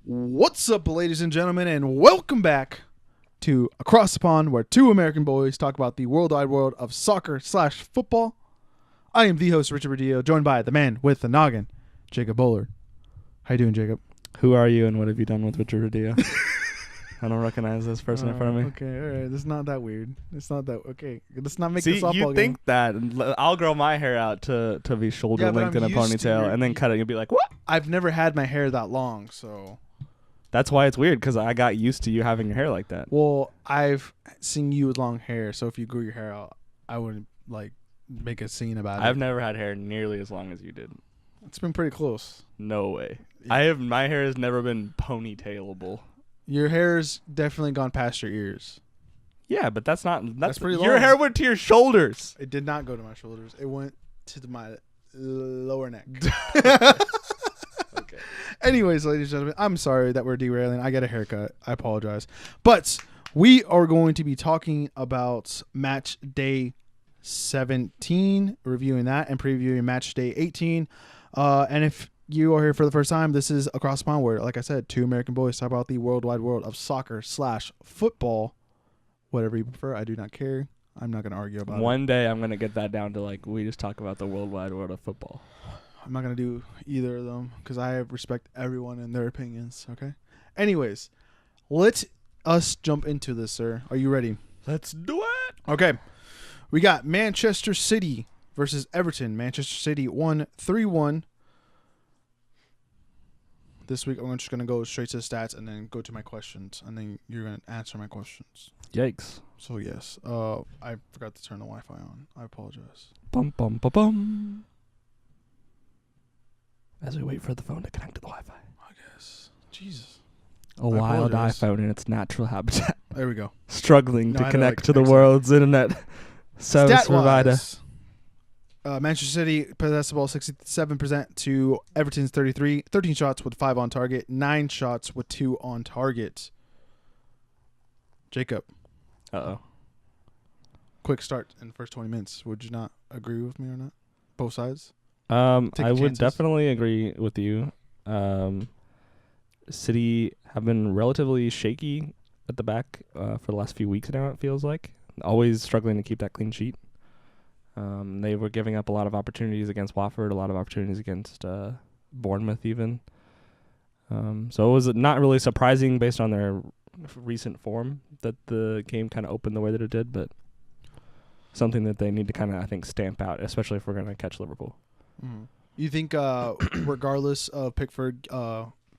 What's up, ladies and gentlemen, and welcome back to Across the Pond, where two American boys talk about the worldwide world of soccer/football. I am the host, Richard Rodillo, joined by the man with the noggin, Jacob Bullard. How you doing, Jacob? Who are you, and what have you done with Richard Rodillo? I don't recognize this person in front of me. Okay, all right. It's not that weird. It's not that okay. Let's not make See, this softball you game. think that I'll grow my hair out to be shoulder length in a ponytail, and then cut it. You'll be like, what? I've never had my hair that long, so. That's why it's weird, because I got used to you having your hair like that. Well, I've seen you with long hair, so if you grew your hair out, I wouldn't make a scene about it. I've never had hair nearly as long as you did. It's been pretty close. No way. My hair has never been ponytailable. Your hair's definitely gone past your ears. Yeah, but that's pretty long. Your hair went to your shoulders. It did not go to my shoulders. It went to my lower neck. Okay. Anyways, ladies and gentlemen, I'm sorry that we're derailing. I got a haircut. I apologize. But we are going to be talking about match day 17, reviewing that, and previewing match day 18. And if you are here for the first time, this is Across the Pond, where, like I said, two American boys talk about the worldwide world of soccer/football. Whatever you prefer, I do not care. I'm not going to argue about it. One day I'm going to get that down to we just talk about the worldwide world of football. I'm not going to do either of them because I respect everyone and their opinions, okay? Anyways, let us jump into this, sir. Are you ready? Let's do it. Okay. We got Manchester City versus Everton. Manchester City won 3-1. This week, I'm just going to go straight to the stats and then go to my questions, and then you're going to answer my questions. Yikes. So, yes. I forgot to turn the Wi-Fi on. I apologize. Bum, bum, bum, bum. As we wait for the phone to connect to the Wi-Fi. I guess. Jesus. A wild iPhone in its natural habitat. There we go. Struggling to connect to the world's internet service provider. Manchester City possessed the ball 67% to Everton's 33. 13 shots with 5 on target. 9 shots with 2 on target. Jacob. Uh-oh. Quick start in the first 20 minutes. Would you not agree with me or not? Both sides? I would definitely agree with you. City have been relatively shaky at the back for the last few weeks now, it feels like. Always struggling to keep that clean sheet. They were giving up a lot of opportunities against Watford, a lot of opportunities against Bournemouth even. So it was not really surprising based on their recent form that the game kind of opened the way that it did, but something that they need to kind of, I think, stamp out, especially if we're going to catch Liverpool. Mm-hmm. You think regardless of Pickford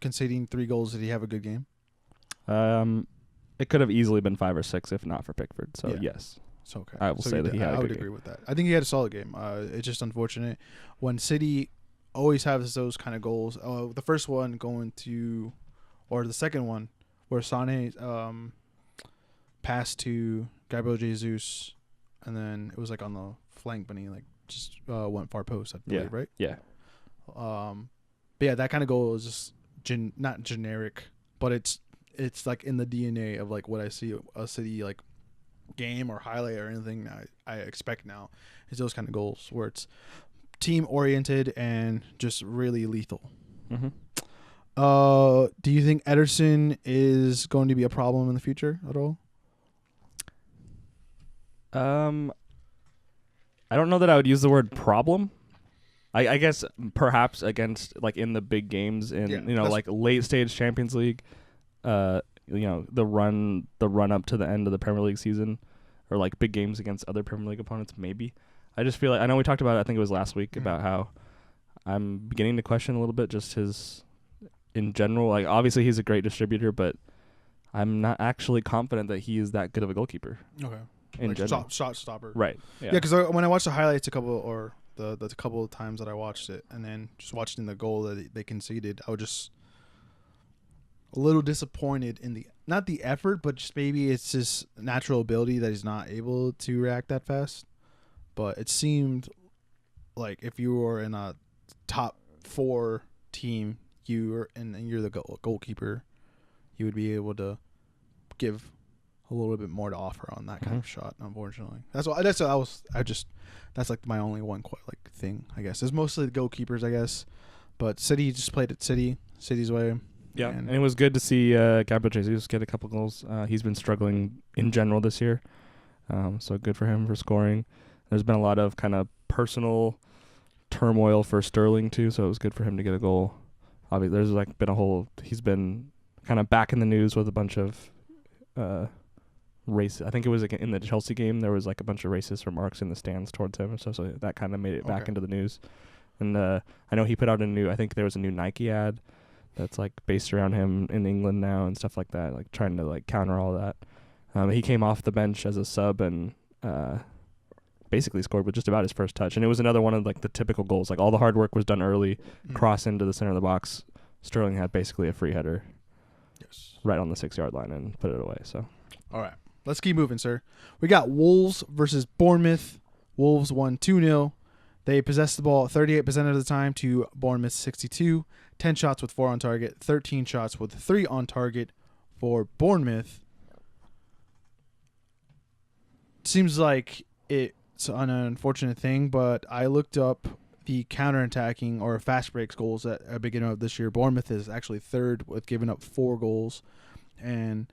conceding 3 goals, did he have a good game? It could have easily been 5 or 6 if not for Pickford, so yes. It's okay. I will say that he had a good game. I would agree with that. I think he had a solid game. It's just unfortunate when City always has those kind of goals. The first one or the second one, where Sané passed to Gabriel Jesus, and then it was on the flank, but he just went far post, I believe, right? Yeah. But yeah, that kind of goal is just not generic, but it's in the DNA of what I see a City game or highlight or anything I expect now is those kind of goals where it's team oriented and just really lethal. Mm-hmm. Do you think Ederson is going to be a problem in the future at all? I don't know that I would use the word problem. I guess perhaps against in the big games in late stage Champions League, the run up to the end of the Premier League season, or big games against other Premier League opponents, maybe. I just feel I know we talked about it, I think it was last week, about how I'm beginning to question a little bit just his, in general, obviously he's a great distributor, but I'm not actually confident that he is that good of a goalkeeper. Okay. In general. Shot stopper. Right. Yeah, because when I watched the highlights the couple of times that I watched it, and then just watching the goal that they conceded, I was just a little disappointed in not the effort, but just maybe it's his natural ability that he's not able to react that fast. But it seemed like if you were in a top 4 team, you're the goalkeeper, you would be able to give a little bit more to offer on that kind of shot. Unfortunately, that's my only one thing. I guess it's mostly the goalkeepers, I guess, but City just played it City's way. Yeah, and it was good to see Gabriel Jesus get a couple goals. He's been struggling in general this year, so good for him for scoring. There's been a lot of kind of personal turmoil for Sterling too, so it was good for him to get a goal. Obviously, there's like been a whole. He's been kind of back in the news with a bunch of race. I think it was like in the Chelsea game. There was like a bunch of racist remarks in the stands towards him and stuff. So that kind of made it back into the news. And I know he put out I think there was a new Nike ad that's like based around him in England now and stuff like that, like trying to like counter all that. He came off the bench as a sub and basically scored with just about his first touch. And it was another one of like the typical goals. Like all the hard work was done early, cross into the center of the box. Sterling had basically a free header right on the 6-yard line and put it away. So, all right, let's keep moving, sir. We got Wolves versus Bournemouth. Wolves won 2-0. They possessed the ball 38% of the time to Bournemouth 62. 10 shots with 4 on target, 13 shots with 3 on target for Bournemouth. Seems like it's an unfortunate thing, but I looked up the counterattacking or fast breaks goals at the beginning of this year. Bournemouth is actually third with giving up 4 goals, and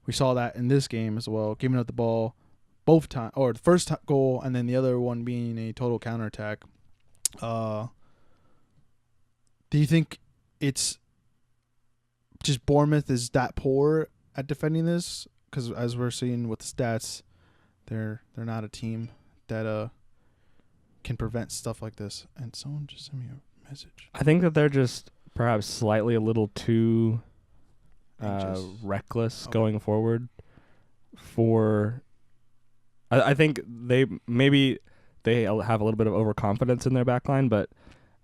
we saw that in this game as well, giving up the ball both times, or the first goal and then the other one being a total counterattack. Do you think it's just Bournemouth is that poor at defending this? Because as we're seeing with the stats, they're not a team that can prevent stuff like this. And someone just sent me a message. I think that they're just perhaps slightly a little too reckless going forward. I think they have a little bit of overconfidence in their backline, but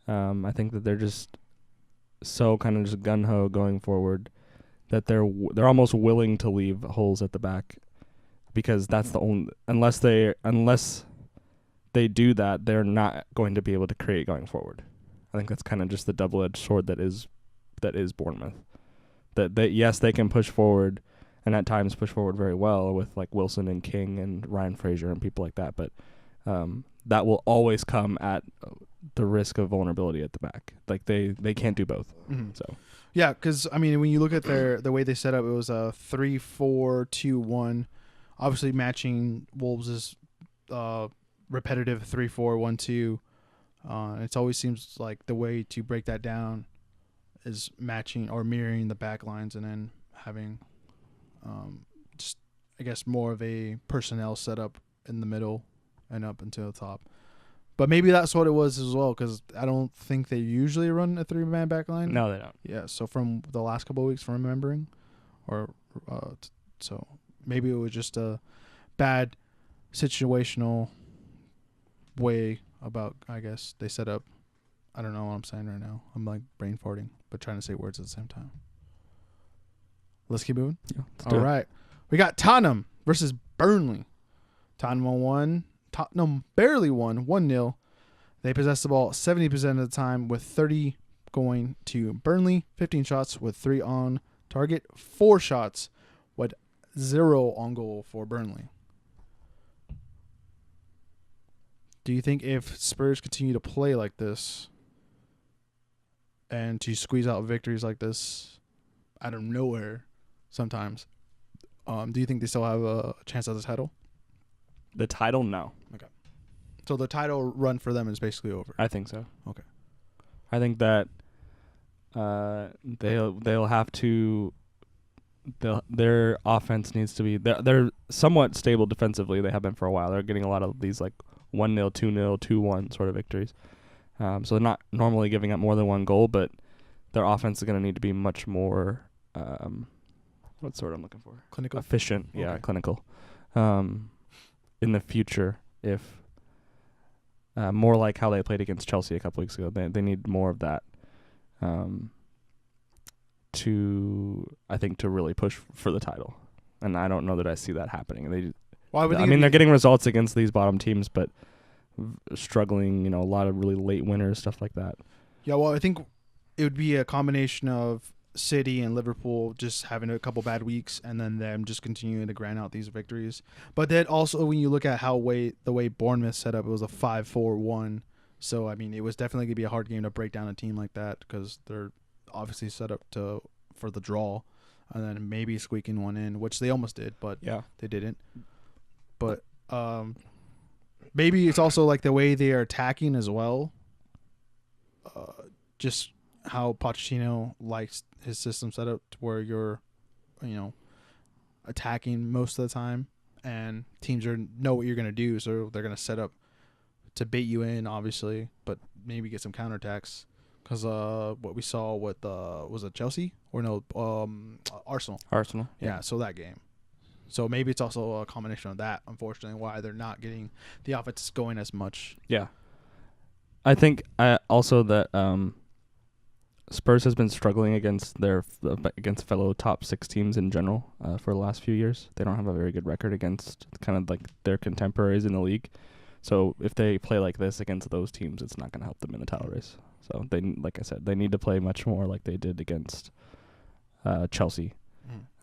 I think that they're just so kind of just gun ho going forward that they're almost willing to leave holes at the back, because that's the only unless they do that, they're not going to be able to create going forward. I think that's kind of just the double-edged sword that is Bournemouth. That yes, they can push forward, and at times push forward very well with like Wilson and King and Ryan Fraser and people like that, but that will always come at the risk of vulnerability at the back. Like they can't do both. Mm-hmm. So yeah, because I mean, when you look at the way they set up, it was a 3-4-2-1, obviously matching Wolves' repetitive 3-4-1-2. It always seems like the way to break that down is matching or mirroring the back lines, and then having just, I guess, more of a personnel setup in the middle and up until the top. But maybe that's what it was as well, because I don't think they usually run a 3-man back line. No, they don't. Yeah, so from the last couple of weeks, from remembering, or so maybe it was just a bad situational way about, I guess, they set up. I don't know what I'm saying right now. I'm like brain farting, but trying to say words at the same time. Let's keep moving. Yeah, all right. We got Tottenham versus Burnley. Tottenham barely won 1-0. They possessed the ball 70% of the time, with 30 going to Burnley, 15 shots with 3 on target, 4 shots with 0 on goal for Burnley. Do you think if Spurs continue to play like this and to squeeze out victories like this out of nowhere sometimes, do you think they still have a chance at the title? The title, no. Okay. So the title run for them is basically over. I think so. Okay. I think that they'll have to. Their offense needs to be. They're somewhat stable defensively. They have been for a while. They're getting a lot of these like 1-0, 2-0, 2-1 sort of victories. So they're not normally giving up more than 1 goal, but their offense is going to need to be much more. What's the word I'm looking for? Clinical. Efficient. Okay. Yeah, clinical. In the future, if more like how they played against Chelsea a couple weeks ago, they need more of that to really push for the title. And I don't know that I see that happening. They're getting results against these bottom teams, but struggling, a lot of really late winners, stuff like that. Yeah, well, I think it would be a combination of City and Liverpool just having a couple bad weeks, and then them just continuing to grind out these victories. But then also, when you look at the way Bournemouth set up, it was a 5-4-1. So I mean, it was definitely gonna be a hard game to break down a team like that, because they're obviously set up to for the draw, and then maybe squeaking one in, which they almost did, but they didn't. But maybe it's also like the way they are attacking as well. Just how Pochettino likes his system set up to where you're, attacking most of the time, and teams know what you're going to do, so they're going to set up to bait you in, obviously, but maybe get some counterattacks. Because what we saw with was it Chelsea or no Arsenal? Arsenal. Yeah, so that game. So maybe it's also a combination of that. Unfortunately, why they're not getting the offense going as much. Yeah, I think also that Spurs has been struggling against fellow top 6 teams in general for the last few years. They don't have a very good record against kind of like their contemporaries in the league. So if they play like this against those teams, it's not going to help them in the title race. So they, like I said, they need to play much more like they did against Chelsea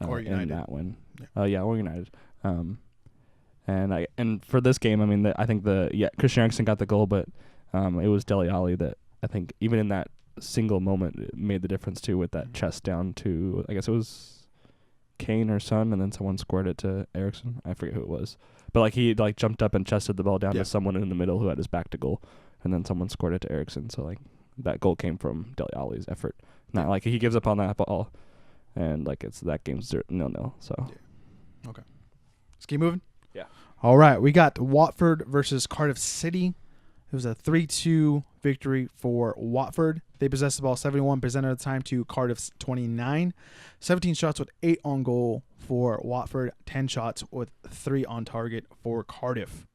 or United in that win. Yeah, or United. And for this game, I mean, I think Christian Eriksen got the goal, but it was Dele Alli that I think even in that single moment it made the difference too, with that chest down to, I guess it was Kane or Son, and then someone scored it to Eriksen. I forget who it was, but like he like jumped up and chested the ball down to someone in the middle who had his back to goal, and then someone scored it to Eriksen. So like that goal came from Dele Alli's effort, not like he gives up on that ball, and like it's that game's 0-0. So okay, let's keep moving. Yeah. All right, we got Watford versus Cardiff City. It was a 3-2 victory for Watford. They possessed the ball 71% of the time to Cardiff's 29. 17 shots with 8 on goal for Watford. 10 shots with 3 on target for Cardiff.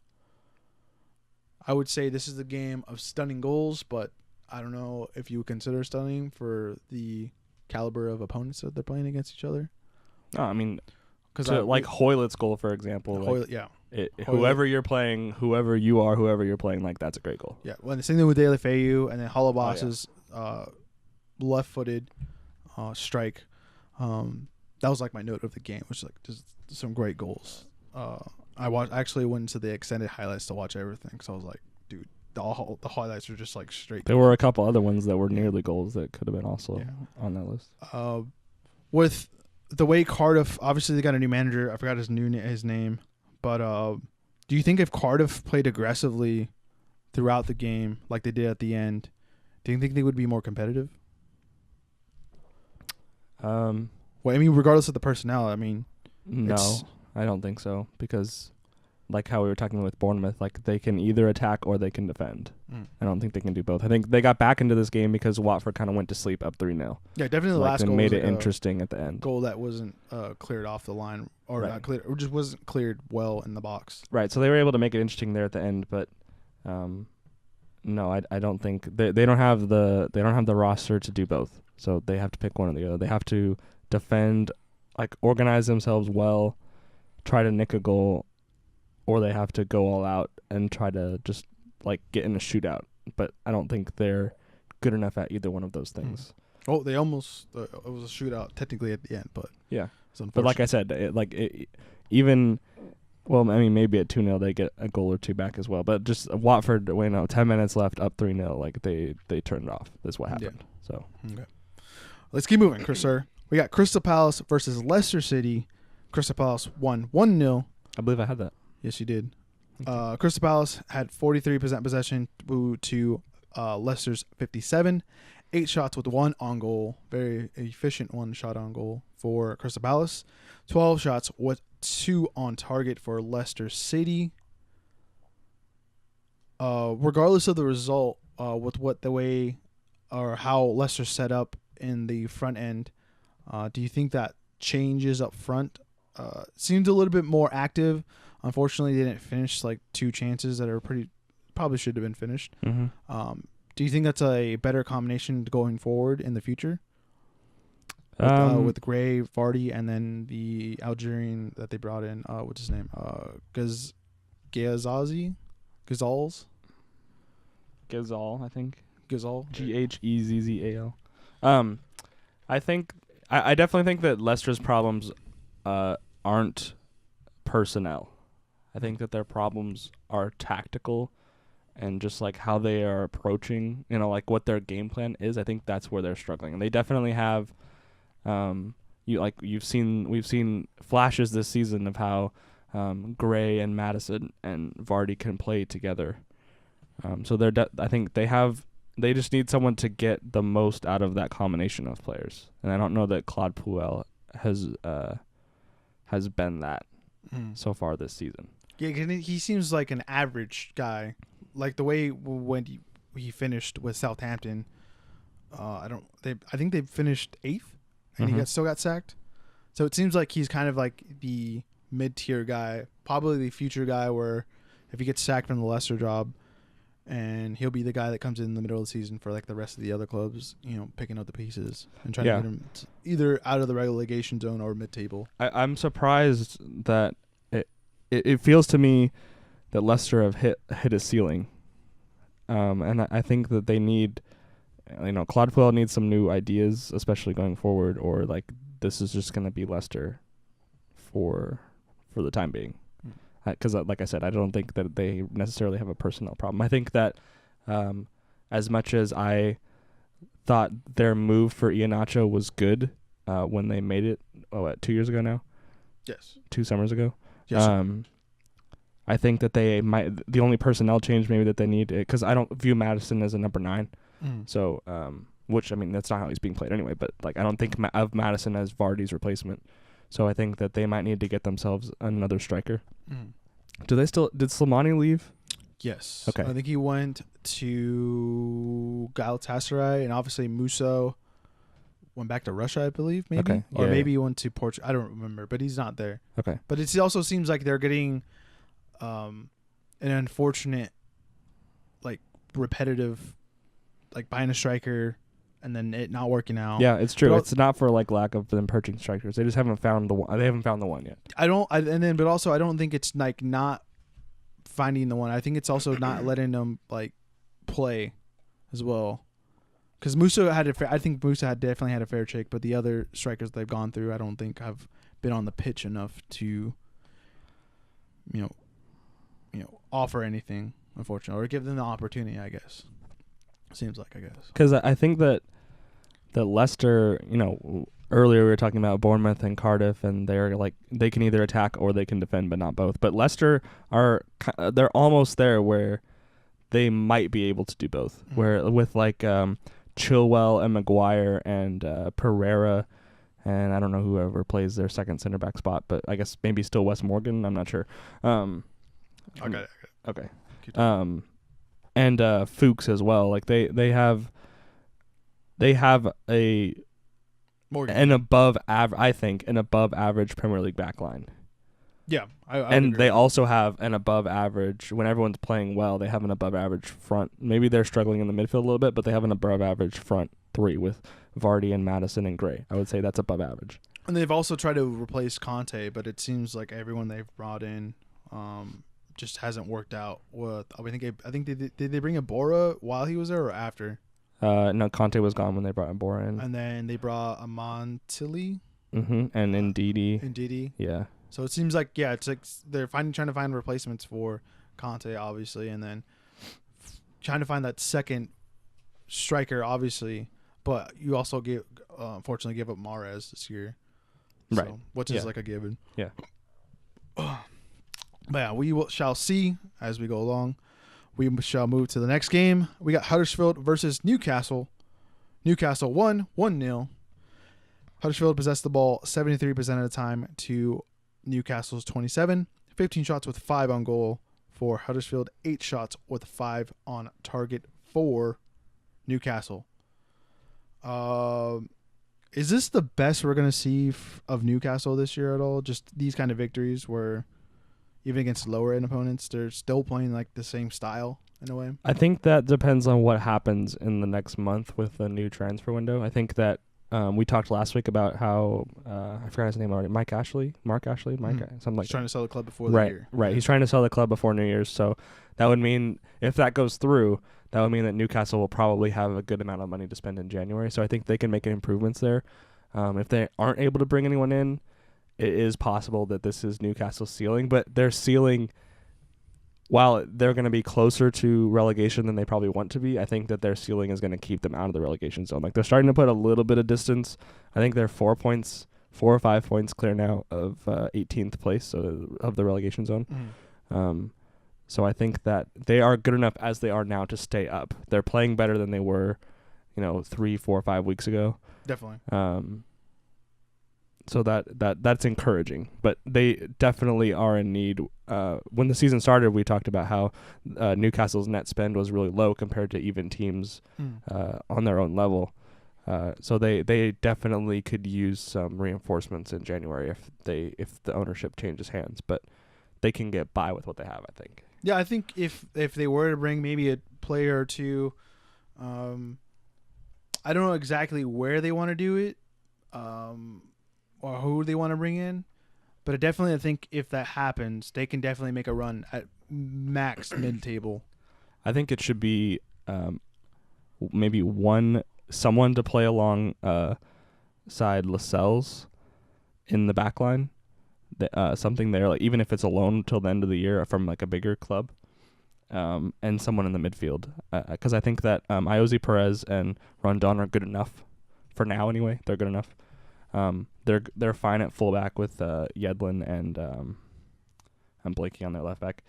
I would say this is the game of stunning goals, but I don't know if you would consider stunning for the caliber of opponents that they're playing against each other. No, I mean, like Hoylett's goal, for example. Whoever you're playing, whoever you're playing, like that's a great goal. Yeah, well, the same thing with De La Feu, and then Holobos's left-footed strike. That was like my note of the game, which is like just some great goals. I actually went into the extended highlights to watch everything, because I was like, dude, the highlights are just like straight. There were a couple other ones that were nearly goals that could have been also on that list. With the way Cardiff, obviously they got a new manager. I forgot his name. But do you think if Cardiff played aggressively throughout the game like they did at the end, do you think they would be more competitive? Well, I mean, regardless of the personnel, I mean. No, I don't think so. Because like how we were talking with Bournemouth, like they can either attack or they can defend. I don't think they can do both. I think they got back into this game because Watford kind of went to sleep up 3-0. Yeah, definitely the last goal made it interesting at the end. Goal that wasn't cleared off the line or not cleared, or just wasn't cleared well in the box. Right, so they were able to make it interesting there at the end, but no, I don't think they don't have the roster to do both. So they have to pick one or the other. They have to defend, like organize themselves well, try to nick a goal, or they have to go all out and try to just like get in a shootout. But I don't think they're good enough at either one of those things. Oh, they almost it was a shootout technically at the end, but yeah. But like I said, even well, I mean maybe at 2-0 they get a goal or two back as well. But just Watford, 10 minutes left, up 3-0, like they turned it off. That's what happened. Yeah. So okay, let's keep moving, Chris. Sir, we got Crystal Palace versus Leicester City. Crystal Palace won 1-0. I believe I had that. Yes, you did. Crystal Palace had 43% possession to Leicester's 57. 8 shots with 1 on goal. Very efficient 1 shot on goal for Crystal Palace. 12 shots with 2 on target for Leicester City. Regardless of the result, with the way or how Leicester set up in the front end, do you think that changes up front? Seemed a little bit more active. Unfortunately, they didn't finish like 2 chances that are probably should have been finished. Mm-hmm. Do you think that's a better combination going forward in the future? With Gray, Vardy, and then the Algerian that they brought in, what's his name? Ghazal, I think. Ghazal. Ghezzal. I think I definitely think that Leicester's problems aren't personnel. I think that their problems are tactical and just like how they are approaching, like what their game plan is. I think that's where they're struggling. And they definitely have We've seen flashes this season of how Gray and Madison and Vardy can play together. So I think they just need someone to get the most out of that combination of players, and I don't know that Claude Puel has been that so far this season. Yeah, he seems like an average guy, like the way when he finished with Southampton. I think they finished 8th, and he still got sacked. So it seems like he's kind of like the mid-tier guy, probably the future guy where if he gets sacked from the Leicester job, and he'll be the guy that comes in the middle of the season for like the rest of the other clubs, picking up the pieces and trying to get him either out of the relegation zone or mid-table. I'm surprised that it feels to me that Leicester have hit a ceiling, and I think that they need, Claude Puel needs some new ideas, especially going forward, or like this is just going to be Leicester for the time being. Because, like I said, I don't think that they necessarily have a personnel problem. I think that as much as I thought their move for Iheanacho was good when they made it, 2 years ago now? Yes. 2 summers ago? Yes. I think that the only personnel change maybe that they need, because I don't view Madison as a number 9. So, which, I mean, that's not how he's being played anyway, but like I don't think of Madison as Vardy's replacement. So I think that they might need to get themselves another striker. Did Slimani leave? Yes. Okay. I think he went to Galatasaray, and obviously Musso went back to Russia, I believe, maybe. Okay. Or maybe he went to Portugal. I don't remember, but he's not there. Okay. But it also seems like they're getting an unfortunate, like, repetitive, like, buying a striker and then it not working out. Yeah, it's true. It's not for like lack of them purchasing strikers. They just haven't found the one. They haven't found the one yet. But also I don't think it's like not finding the one. I think it's also not letting them like play as well. Because Musso I think Musso definitely had a fair shake, but the other strikers they've gone through, I don't think have been on the pitch enough to, offer anything, unfortunately, or give them the opportunity. I guess. Seems like, I guess. Because I think that Leicester, earlier we were talking about Bournemouth and Cardiff, and they're like they can either attack or they can defend, but not both. But Leicester they're almost there where they might be able to do both. Where with like Chilwell and Maguire and Pereira, and I don't know whoever plays their second center back spot, but I guess maybe still Wes Morgan. I'm not sure. Okay. And Fuchs as well. Like they have an above average Premier League backline. Yeah, and they also have an above average when everyone's playing well. They have an above average front. Maybe they're struggling in the midfield a little bit, but they have an above average front 3 with Vardy and Madison and Gray. I would say that's above average. And they've also tried to replace Conte, but it seems like everyone they've brought in just hasn't worked out. I think did they bring Abora while he was there or after? No, Conte was gone when they brought Abora in. And then they brought Amontili. And Ndidi. Ndidi. Yeah. So it seems like it's like they're trying to find replacements for Conte, obviously, and then trying to find that second striker, obviously. But you also unfortunately give up Mahrez this year, right? So, which is like a given. Yeah. But yeah, we shall see as we go along. We shall move to the next game. We got Huddersfield versus Newcastle. Newcastle won 1-0. Huddersfield possessed the ball 73% of the time to Newcastle's 27. 15 shots with 5 on goal for Huddersfield. 8 shots with 5 on target for Newcastle. Is this the best we're going to see of Newcastle this year at all? Just these kind of victories where even against lower end opponents, they're still playing like the same style in a way? I think that depends on what happens in the next month with the new transfer window. I think that we talked last week about how I forgot his name already. Mark Ashley, something like He's trying to sell the club before the year. Right. He's trying to sell the club before New Year's. So that would mean if that goes through, that would mean that Newcastle will probably have a good amount of money to spend in January. So I think they can make improvements there. If they aren't able to bring anyone in, it is possible that this is Newcastle's ceiling, but their ceiling while they're going to be closer to relegation than they probably want to be, I think that their ceiling is going to keep them out of the relegation zone. Like, they're starting to put a little bit of distance. I think they're 4 or 5 points clear now of 18th place of the relegation zone. So I think that they are good enough as they are now to stay up. They're playing better than they were, 3, 4, 5 weeks ago. Definitely. So that's encouraging, but they definitely are in need. When the season started, we talked about how Newcastle's net spend was really low compared to even teams on their own level. So they definitely could use some reinforcements in January if the ownership changes hands, but they can get by with what they have, I think. Yeah, I think if they were to bring maybe a player or two, I don't know exactly where they want to do it, or who they want to bring in, but I think if that happens, they can definitely make a run at max mid-table. I think it should be maybe someone to play along side Lascelles in the back line. Something there, like even if it's a loan till the end of the year from like a bigger club, and someone in the midfield, because I think that Iosi Perez and Rondon are good enough for now. Anyway, they're good enough. They're fine at fullback with Yedlin and I'm blanking on their left back.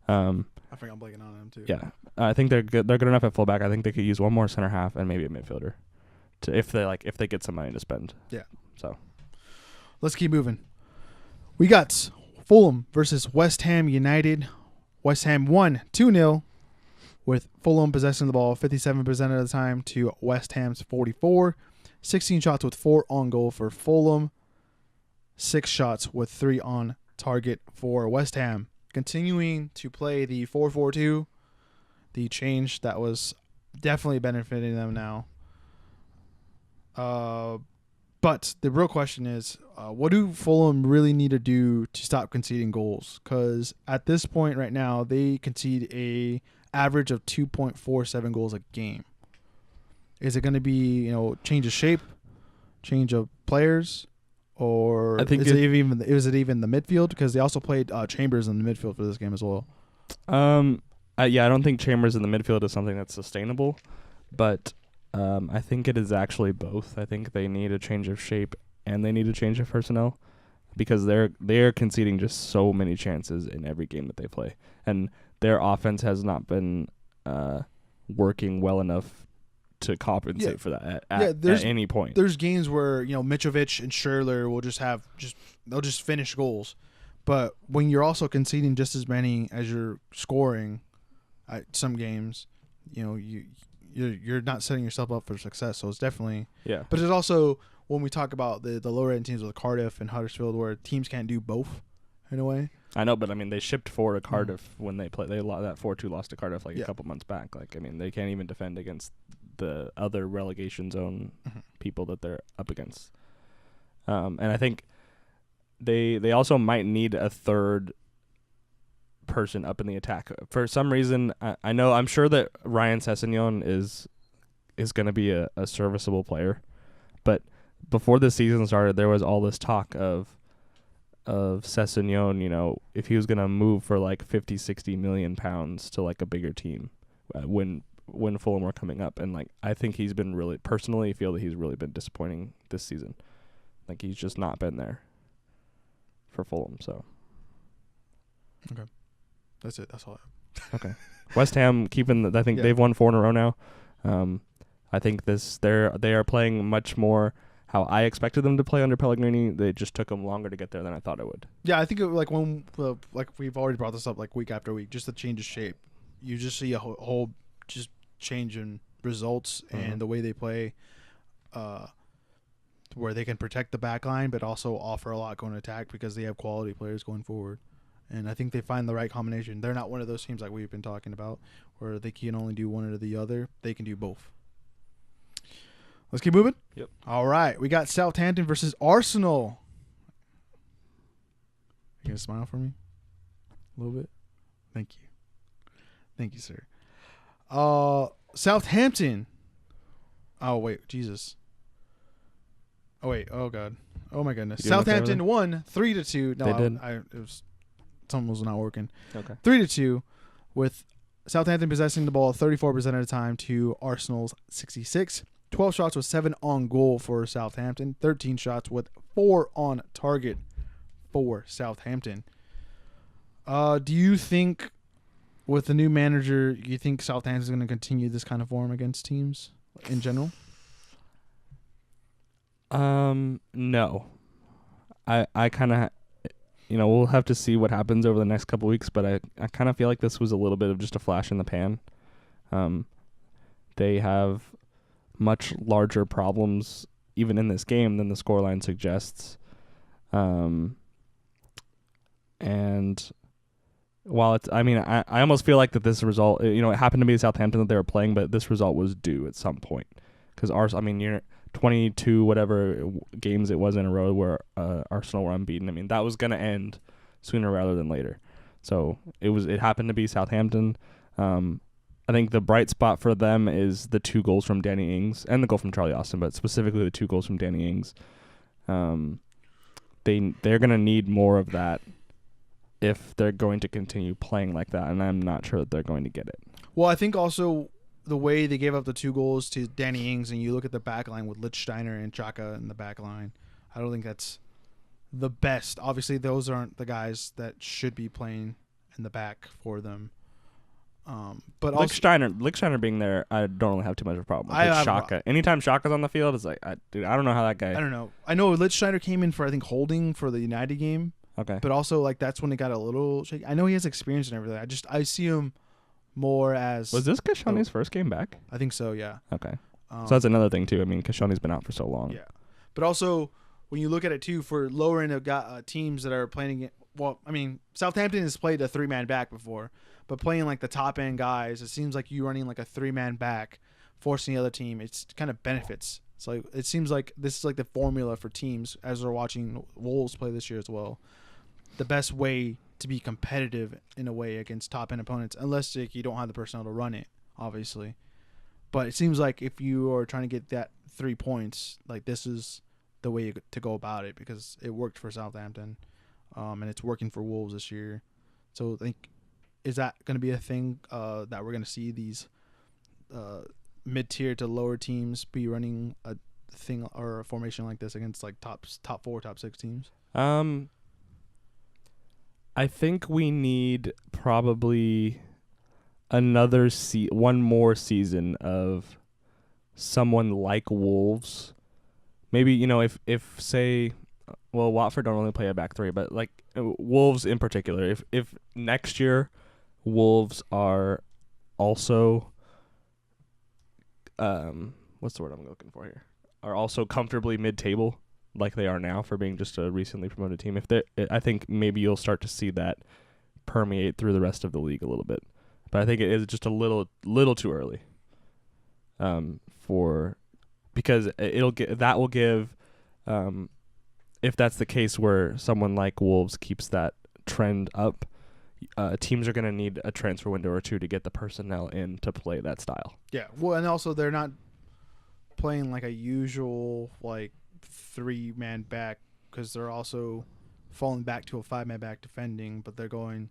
I think I'm blanking on them too. Yeah, I think they're good. They're good enough at fullback. I think they could use one more center half and maybe a midfielder, if they get some money to spend. Yeah. So let's keep moving. We got Fulham versus West Ham United. West Ham won 2-0 with Fulham possessing the ball 57% of the time to West Ham's 44. 16 shots with 4 on goal for Fulham. 6 shots with 3 on target for West Ham. Continuing to play the 4-4-2, the change that was definitely benefiting them now. But the real question is, what do Fulham really need to do to stop conceding goals? Because at this point right now, they concede a average of 2.47 goals a game. Is it going to be, change of shape, change of players, or is it even the midfield? Because they also played Chambers in the midfield for this game as well. I don't think Chambers in the midfield is something that's sustainable, but I think it is actually both. I think they need a change of shape and they need a change of personnel, because they're conceding just so many chances in every game that they play, and their offense has not been working well enough to compensate for that at any point. There's games where Mitrovic and Schürrle will they'll just finish goals, but when you're also conceding just as many as you're scoring at some games, you're not setting yourself up for success. So it's definitely But there's also, when we talk about the lower end teams with Cardiff and Huddersfield, where teams can't do both in a way. I know, but I mean, they shipped 4 to Cardiff when they played. That 4-2 loss to Cardiff a couple months back. Like, I mean, they can't even defend against the other relegation zone people that they're up against. And I think they also might need a third person up in the attack. For some reason, I'm sure that Ryan Sessegnon is going to be a serviceable player, but before the season started, there was all this talk of Sessegnon, if he was going to move for like 50-60 million pounds to like a bigger team when Fulham were coming up, and like I think he's been really, personally feel that he's really been disappointing this season. Like, he's just not been there for Fulham. So okay, that's it. That's all. Okay, West Ham keeping. I think they've won 4 in a row now. I think they are playing much more how I expected them to play under Pellegrini. They just took them longer to get there than I thought it would. Yeah, I think like we've already brought this up like week after week, just the change of shape. You just see a whole just change in results and the way they play, where they can protect the back line but also offer a lot going to attack because they have quality players going forward. And I think they find the right combination. They're not one of those teams like we've been talking about where they can only do one or the other. They can do both. Let's keep moving. Yep. All right. We got Southampton versus Arsenal. You gonna smile for me? A little bit? Thank you. Thank you, sir. Southampton. Oh, wait. Jesus. Oh, wait. Oh, God. Oh, my goodness. Southampton won 3-2. No, they did. Something was not working. Okay. 3-2 with Southampton possessing the ball 34% of the time to Arsenal's 66. 12 shots with 7 on goal for Southampton. 13 shots with 4 on target for Southampton. Do you think with the new manager, you think Southampton is going to continue this kind of form against teams in general? No. I kind of, we'll have to see what happens over the next couple weeks, but I kind of feel like this was a little bit of just a flash in the pan. They have much larger problems even in this game than the scoreline suggests. And while it's, I almost feel like that this result, it happened to be Southampton that they were playing, but this result was due at some point. Because you're 22 whatever games it was in a row where Arsenal were unbeaten. That was going to end sooner rather than later. So it happened to be Southampton. I think the bright spot for them is the 2 goals from Danny Ings and the goal from Charlie Austin, but specifically the 2 goals from Danny Ings. They're going to need more of that if they're going to continue playing like that, and I'm not sure that they're going to get it. Well, I think also the way they gave up the 2 goals to Danny Ings, and you look at the back line with Lichtsteiner and Xhaka in the back line, I don't think that's the best. Obviously, those aren't the guys that should be playing in the back for them. But Lichtsteiner being there, I don't really have too much of a problem with Xhaka. Anytime Xhaka's on the field, it's like, I don't know how that guy. I don't know. I know Lichtsteiner came in for, I think, holding for the United game. Okay. But also, that's when it got a little shaky. I know he has experience and everything. I see him more as. Was this Koscielny's first game back? I think so. Yeah. Okay. So that's another thing too. Koscielny's been out for so long. Yeah. But also, when you look at it too, for lower end of teams that are playing, Southampton has played a 3-man back before, but playing like the top end guys, it seems like you running like a 3-man back, forcing the other team. It's kind of benefits. It's like it seems like this is like the formula for teams as we're watching Wolves play this year as well. The best way to be competitive in a way against top end opponents, unless you don't have the personnel to run it, obviously. But it seems like if you are trying to get that 3 points, this is the way to go about it, because it worked for Southampton, and it's working for Wolves this year. So I think, is that going to be a thing that we're going to see these mid-tier to lower teams be running a thing or a formation like this against top 4, top 6 teams? I think we need probably one more season of someone like Wolves. Maybe, if say, Watford don't really play a back 3, but Wolves in particular, if next year Wolves are also what's the word I'm looking for here? Are also comfortably mid-table, like they are now for being just a recently promoted team. I think maybe you'll start to see that permeate through the rest of the league a little bit. But I think it is just a little too early. Because that will give, if that's the case where someone like Wolves keeps that trend up, teams are going to need a transfer window or 2 to get the personnel in to play that style. Yeah, well, and also they're not playing like a usual 3-man back, because they're also falling back to a 5-man back defending, but they're going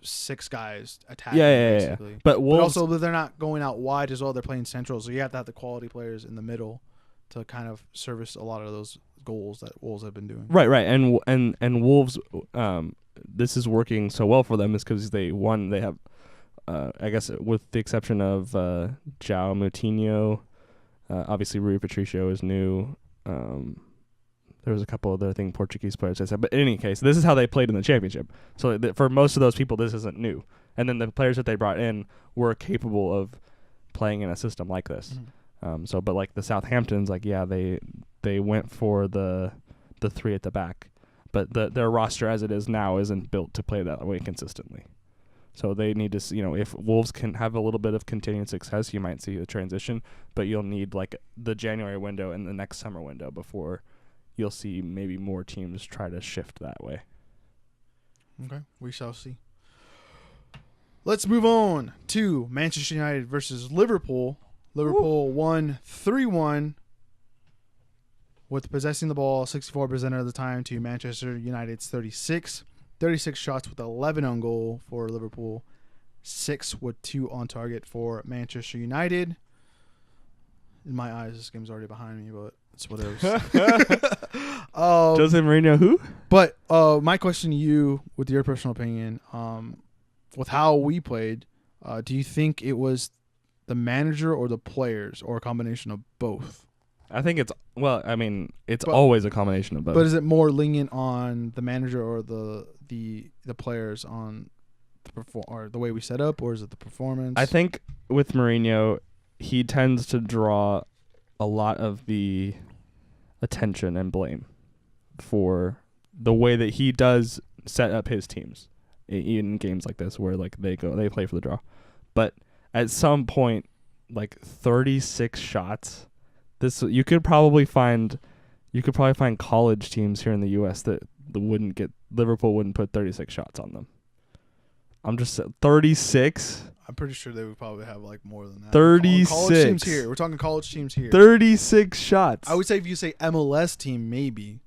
6 guys attacking. Basically. Yeah. But also they're not going out wide as well. They're playing central, so you have to have the quality players in the middle to kind of service a lot of those goals that Wolves have been doing. Right, and Wolves. This is working so well for them is because they won. They have, I guess, with the exception of João Moutinho, obviously Rui Patricio is new. There was a couple other Portuguese players I said, but in any case, this is how they played in the championship. So for most of those people, this isn't new. And then the players that they brought in were capable of playing in a system like this. Mm-hmm. But the Southamptons, they went for the 3 at the back, but their roster as it is now isn't built to play that way consistently. So they need to, if Wolves can have a little bit of continued success, you might see a transition, but you'll need the January window and the next summer window before you'll see maybe more teams try to shift that way. Okay, we shall see. Let's move on to Manchester United versus Liverpool. Liverpool won 3-1 with possessing the ball 64% of the time to Manchester United's 36. 36 shots with 11 on goal for Liverpool. 6 with 2 on target for Manchester United. In my eyes, this game's already behind me, but it's what it is. Jose Mourinho, who? But my question to you, with your personal opinion, with how we played, do you think it was the manager or the players, or a combination of both? I think it's always a combination of both. But is it more lenient on the manager or the players on the way we set up, or is it the performance? I think with Mourinho, he tends to draw a lot of the attention and blame for the way that he does set up his teams in games like this, where like they play for the draw. But at some point, like 36 shots, you could probably find college teams here in the U.S. that Liverpool wouldn't put 36 shots on them. I'm just 36. I'm pretty sure they would probably have like more than that. 36. College teams here. We're talking college teams here. 36 shots. I would say if you say MLS team, maybe.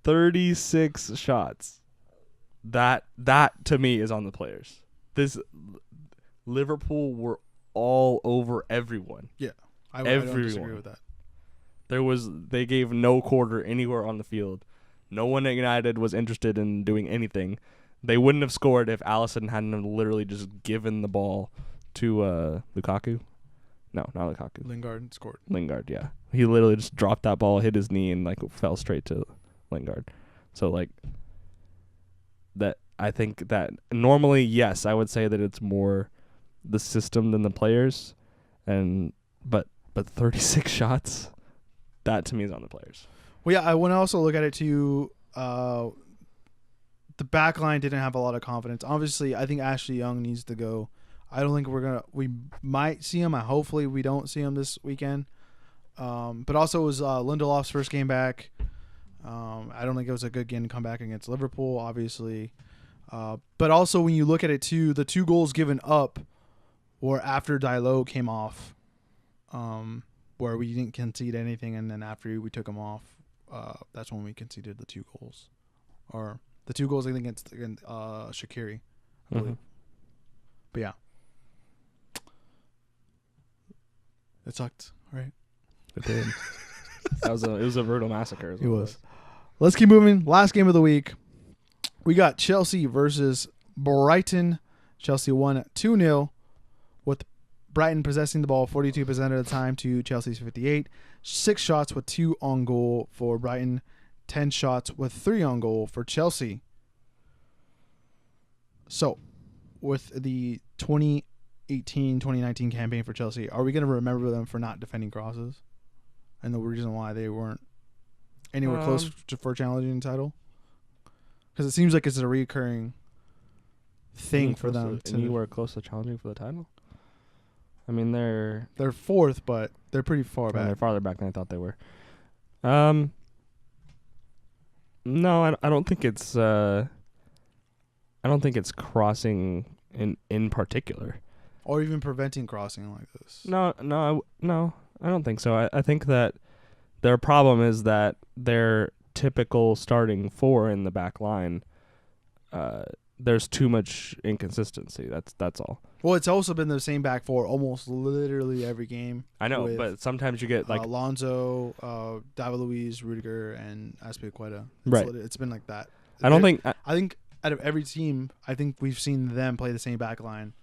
36 shots. That to me is on the players. This Liverpool were all over everyone. Yeah, I don't disagree with that. They gave no quarter anywhere on the field. No one at United was interested in doing anything. They wouldn't have scored if Alisson hadn't literally just given the ball to Lukaku. No, not Lukaku. Lingard scored. Lingard, yeah. He literally just dropped that ball, hit his knee, and like fell straight to Lingard. So like that, I think that normally, yes, I would say that it's more the system than the players, but 36 shots, that to me is on the players. Well, yeah, I want to also look at it too. The back line didn't have a lot of confidence. Obviously, I think Ashley Young needs to go. I don't think we might see him. Hopefully we don't see him this weekend. But also it was Lindelof's first game back. I don't think it was a good game to come back against Liverpool, obviously. But also when you look at it too, the 2 goals given up were after Diallo came off, where we didn't concede anything, and then after we took him off, that's when we conceded the 2 goals. Or the 2 goals I think against Shaqiri, I believe. But yeah. It sucked, right? It did. It was a brutal massacre. It was. Let's keep moving. Last game of the week. We got Chelsea versus Brighton. Chelsea won 2-0 with Brighton possessing the ball 42% of the time to Chelsea's 58. 6 shots with 2 on goal for Brighton. 10 shots with 3 on goal for Chelsea. So, with the 2018-2019 campaign for Chelsea, are we going to remember them for not defending crosses? And the reason why they weren't anywhere close for challenging the title? Because it seems like it's a recurring thing for them. Anywhere close to challenging for the title? I mean, they're 4th, but they're pretty far back. They're farther back than I thought they were. No, I don't think it's. I don't think it's crossing in particular, or even preventing crossing like this. No, I don't think so. I think that their problem is that their typical starting 4 in the back line, there's too much inconsistency. That's all. Well, it's also been the same back 4 almost literally every game. I know, but sometimes you get like Alonso, David Luiz, Rudiger, and Azpilicueta. Right. It's been like that. I think out of every team, I think we've seen them play the same back line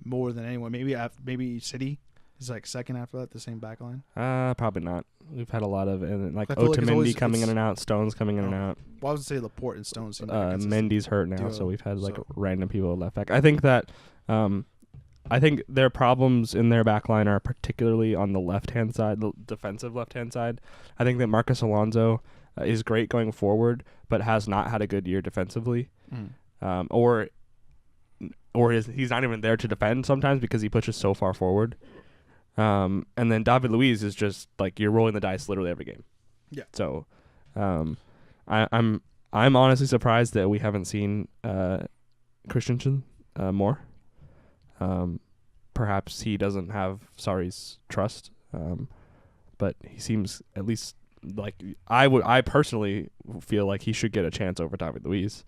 more than anyone. Maybe City is like second after that, the same back line. Probably not. We've had a lot of Otamendi coming in and out, Stones coming in and out. Well, I was gonna say Laporte and Stones. Mendy's hurt now, so we've had random people at left back. I think that I think their problems in their back line are particularly on the left-hand side, the defensive left-hand side. I think that Marcus Alonso is great going forward, but has not had a good year defensively. Or he's not even there to defend sometimes because he pushes so far forward. And then David Luiz is just like you're rolling the dice literally every game. Yeah. So, I'm honestly surprised that we haven't seen Christensen more. Perhaps he doesn't have Sarri's trust, but he seems at least like I personally feel like he should get a chance over David Luiz.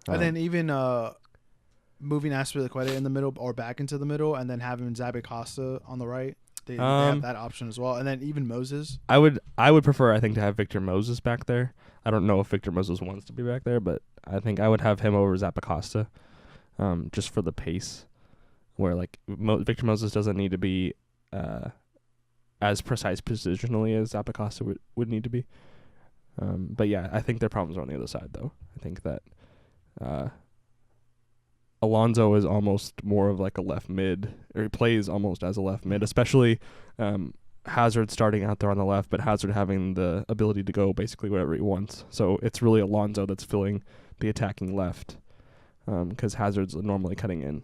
And then even moving Aspilicueta in the middle or back into the middle, and then having Zabi Costa on the right. They have that option as well, and then even Moses. I would prefer, I think, to have Victor Moses back there. I don't know if Victor Moses wants to be back there, but I think I would have him over Zappacosta, just for the pace. Where like Victor Moses doesn't need to be as precise positionally as Zappacosta would need to be. But yeah, I think their problems are on the other side, though. I think that Alonso is almost more of like a left mid, or he plays almost as a left mid, especially Hazard starting out there on the left, but Hazard having the ability to go basically wherever he wants. So it's really Alonso that's filling the attacking left, because Hazard's normally cutting in.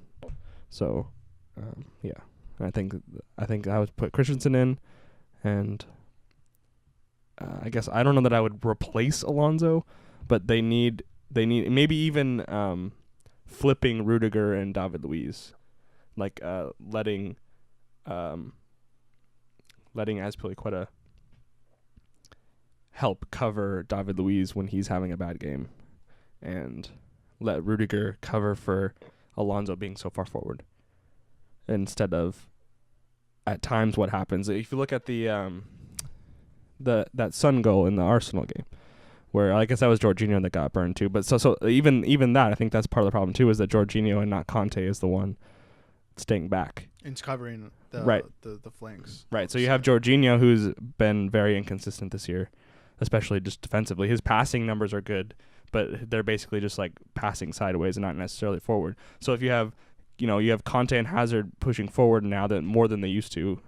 So yeah, I think I would put Christensen in, and I guess I don't know that I would replace Alonso, but they need maybe even flipping Rudiger and David Luiz, like letting Azpilicueta help cover David Luiz when he's having a bad game, and let Rudiger cover for Alonso being so far forward. Instead of, at times, what happens if you look at that Sun goal in the Arsenal game, where I guess that was Jorginho that got burned too. But so even that, I think that's part of the problem too, is that Jorginho and not Conte is the one staying back. It's covering the flanks. Right. So you have Jorginho, who's been very inconsistent this year, especially just defensively. His passing numbers are good, but they're basically just like passing sideways and not necessarily forward. So if you have Conte and Hazard pushing forward now that more than they used to,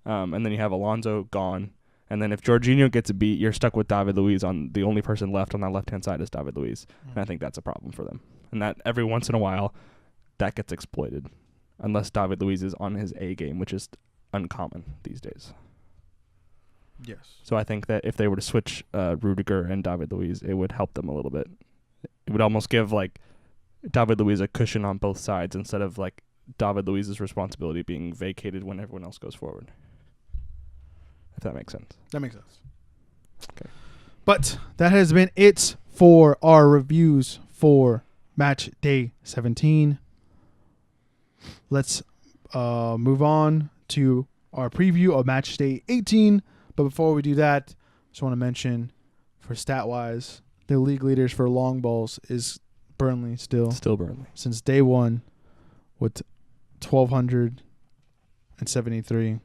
and then you have Alonso gone. And then if Jorginho gets a beat, you're stuck with David Luiz on the only person left on that left-hand side is David Luiz. And I think that's a problem for them. And that every once in a while, that gets exploited. Unless David Luiz is on his A game, which is uncommon these days. Yes. So I think that if they were to switch Rudiger and David Luiz, it would help them a little bit. It would almost give like David Luiz a cushion on both sides instead of like David Luiz's responsibility being vacated when everyone else goes forward. If that makes sense. That makes sense. Okay. But that has been it for our reviews for match day 17. Let's move on to our preview of match day 18. But before we do that, I just want to mention, for stat-wise, the league leaders for long balls is Burnley still. Still Burnley. Since day one with 1,273.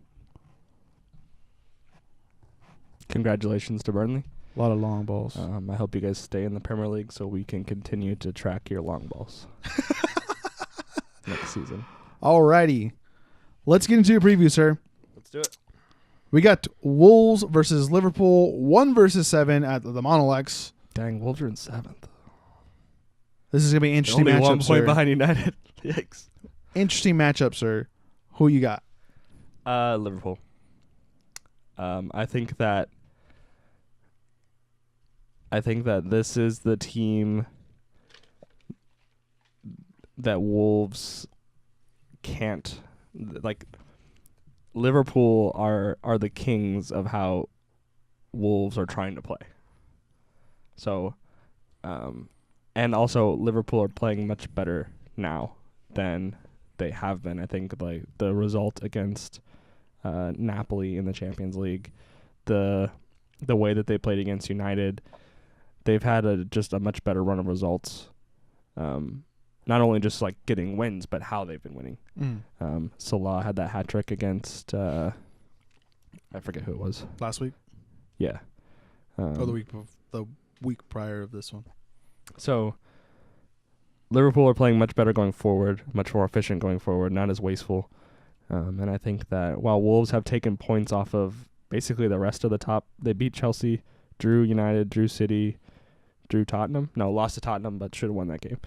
Congratulations to Burnley. A lot of long balls. I hope you guys stay in the Premier League so we can continue to track your long balls next season. Alrighty. Let's get into your preview, sir. Let's do it. We got Wolves versus Liverpool, 1-7 at the Monolex. Dang, Wolves are in 7th. This is going to be an interesting Only matchup, 1 point sir. behind United. Yikes. Interesting matchup, sir. Who you got? Liverpool. I think that this is the team that Wolves can't, like, Liverpool are the kings of how Wolves are trying to play. So, and also Liverpool are playing much better now than they have been. I think like the result against Napoli in the Champions League, the way that they played against United, they've had just a much better run of results. Not only just like getting wins, but how they've been winning. Salah had that hat trick against I forget who it was. Last week? Yeah. The week prior of this one. So Liverpool are playing much better going forward, much more efficient going forward, not as wasteful. And I think that while Wolves have taken points off of basically the rest of the top, they beat Chelsea, drew United, drew City, drew Tottenham. No, lost to Tottenham, but should have won that game.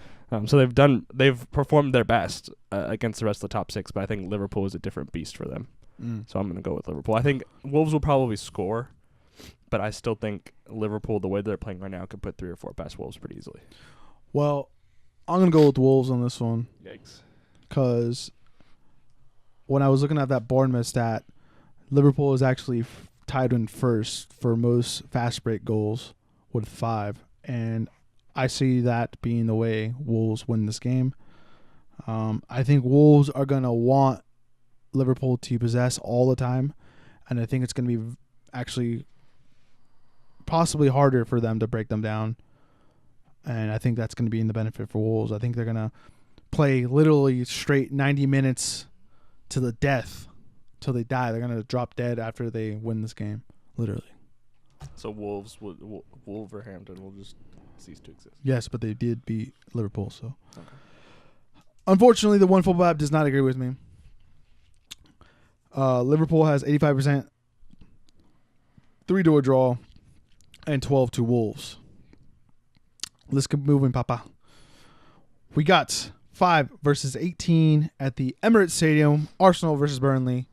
So they've performed their best against the rest of the top 6, but I think Liverpool is a different beast for them. So I'm going to go with Liverpool. I think Wolves will probably score, but I still think Liverpool, the way they're playing right now, could put 3 or 4 past Wolves pretty easily. Well, I'm going to go with Wolves on this one. Yikes. Because when I was looking at that Bournemouth stat, Liverpool is actually tied in first for most fast break goals with 5. And I see that being the way Wolves win this game. I think Wolves are going to want Liverpool to possess all the time, and I think it's going to be actually possibly harder for them to break them down, and I think that's going to be in the benefit for Wolves. I think they're going to play literally straight 90 minutes to the death till they die. They're going to drop dead after they win this game, literally. So Wolverhampton will just cease to exist. Yes, but they did beat Liverpool, so. Okay. Unfortunately, the One Football app does not agree with me. Liverpool has 85%, 3-2 draw, and 12 to Wolves. Let's keep moving, Papa. We got 5 versus 18 at the Emirates Stadium. Arsenal versus Burnley.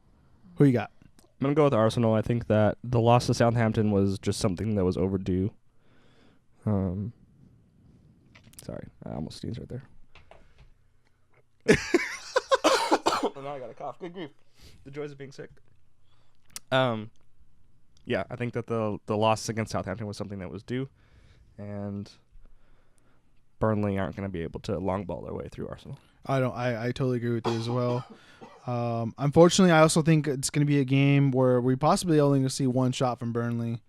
Who you got? I'm going to go with Arsenal. I think that the loss to Southampton was just something that was overdue. Sorry, I almost sneezed right there. Now I got a cough. Good grief. The joys of being sick. Yeah, I think that the loss against Southampton was something that was due, and Burnley aren't going to be able to long ball their way through Arsenal. I totally agree with you as well. Unfortunately, I also think it's going to be a game where we possibly only going to see one shot from Burnley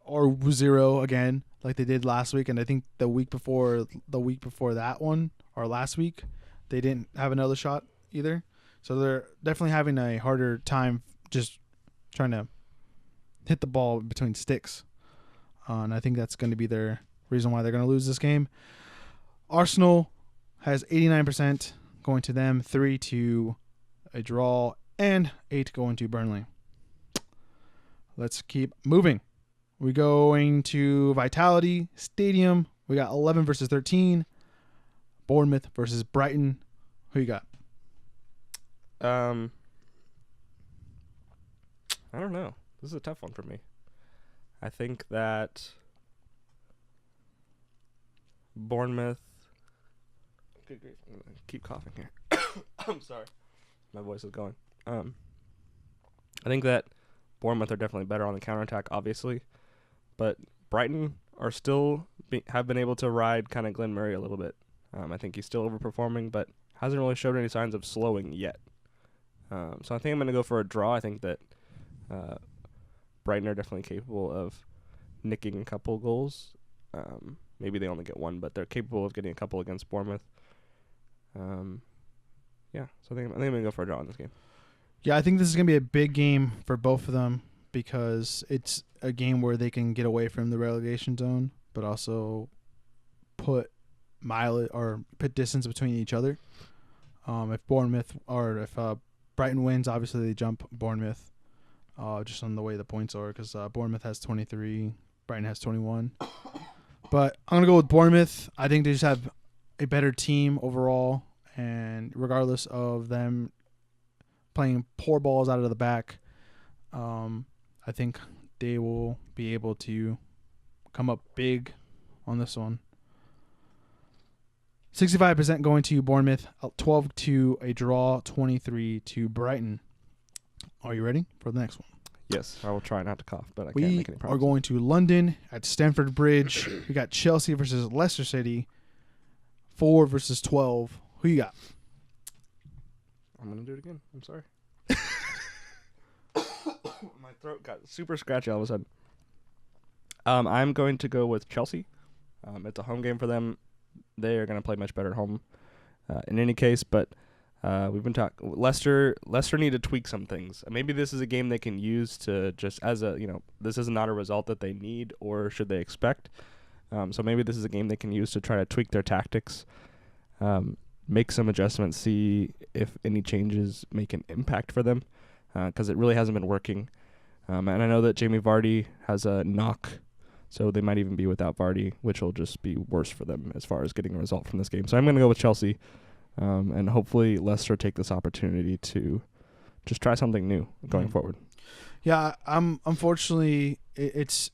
or 0 again, like they did last week. And I think the week before that one, or last week, they didn't have another shot either. So they're definitely having a harder time just trying to hit the ball between sticks. And I think that's going to be their reason why they're going to lose this game. Arsenal has 89% going to them, 3 to a draw, and 8 going to Burnley. Let's keep moving. We're going to Vitality Stadium. We got 11 versus 13. Bournemouth versus Brighton. Who you got? I don't know. This is a tough one for me. I think that Bournemouth. Good grief. I'm going to keep coughing here. I'm sorry. My voice is going. I think that Bournemouth are definitely better on the counterattack, obviously. But Brighton are still have been able to ride kind of Glenn Murray a little bit. I think he's still overperforming, but hasn't really showed any signs of slowing yet. So I think I'm going to go for a draw. I think that Brighton are definitely capable of nicking a couple goals. Maybe they only get one, but they're capable of getting a couple against Bournemouth. Yeah, so I think I'm going to go for a draw in this game. Yeah, I think this is going to be a big game for both of them because it's a game where they can get away from the relegation zone, but also put distance between each other. If Brighton wins, obviously they jump Bournemouth, just on the way the points are, because Bournemouth has 23, Brighton has 21. But I'm gonna go with Bournemouth. I think they just have a better team overall, and regardless of them playing poor balls out of the back, I think they will be able to come up big on this one. 65% going to Bournemouth, 12 to a draw, 23 to Brighton. Are you ready for the next one? Yes, I will try not to cough, but I can't We make any are promises. going to London at Stamford Bridge. We got Chelsea versus Leicester City, 4 versus 12. Who you got? I'm going to do it again. I'm sorry. My throat got super scratchy all of a sudden. I'm going to go with Chelsea. It's a home game for them. They are going to play much better at home in any case, but we've been talking. Leicester need to tweak some things. Maybe this is a game they can use to just this is not a result that they need or should they expect. So maybe this is a game they can use to try to tweak their tactics, make some adjustments, see if any changes make an impact for them, because it really hasn't been working. And I know that Jamie Vardy has a knock, so they might even be without Vardy, which will just be worse for them as far as getting a result from this game. So I'm going to go with Chelsea, and hopefully Leicester take this opportunity to just try something new going forward. Yeah, unfortunately, it's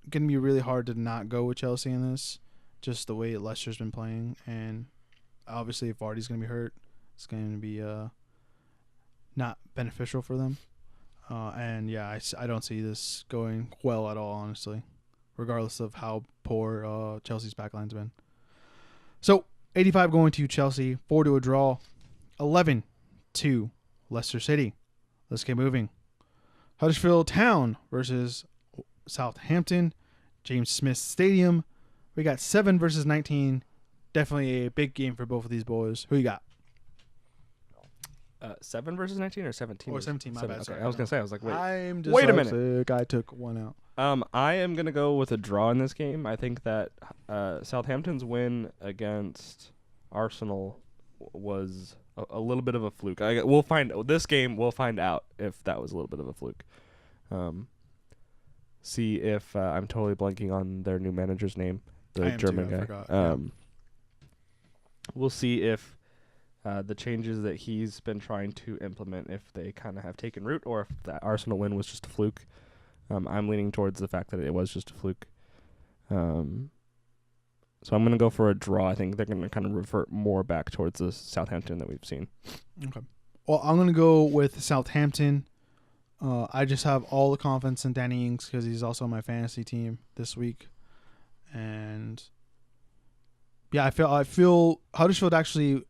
going to be really hard to not go with Chelsea in this, just the way Leicester's been playing. And obviously, if Vardy's going to be hurt, it's going to be not beneficial for them. And yeah, I don't see this going well at all, honestly, regardless of how poor Chelsea's backline's been. So 85 going to Chelsea, 4 to a draw. 11 to Leicester City. Let's get moving. Huddersfield Town versus Southampton, James Smith Stadium. We got 7 versus 19. Definitely a big game for both of these boys. Who you got? 7 versus 19 or 17? Or 17, my bad. Okay. Sorry, I was going to say, I was like, wait. I'm just wait a minute. I took one out. I am going to go with a draw in this game. I think that Southampton's win against Arsenal was a little bit of a fluke. We'll find out if that was a little bit of a fluke. See if I'm totally blanking on their new manager's name, the German guy. Forgot. We'll see if the changes that he's been trying to implement, if they kind of have taken root, or if that Arsenal win was just a fluke. I'm leaning towards the fact that it was just a fluke. So I'm going to go for a draw. I think they're going to kind of revert more back towards the Southampton that we've seen. Okay. Well, I'm going to go with Southampton. I just have all the confidence in Danny Ings because he's also on my fantasy team this week. And yeah, I feel Huddersfield actually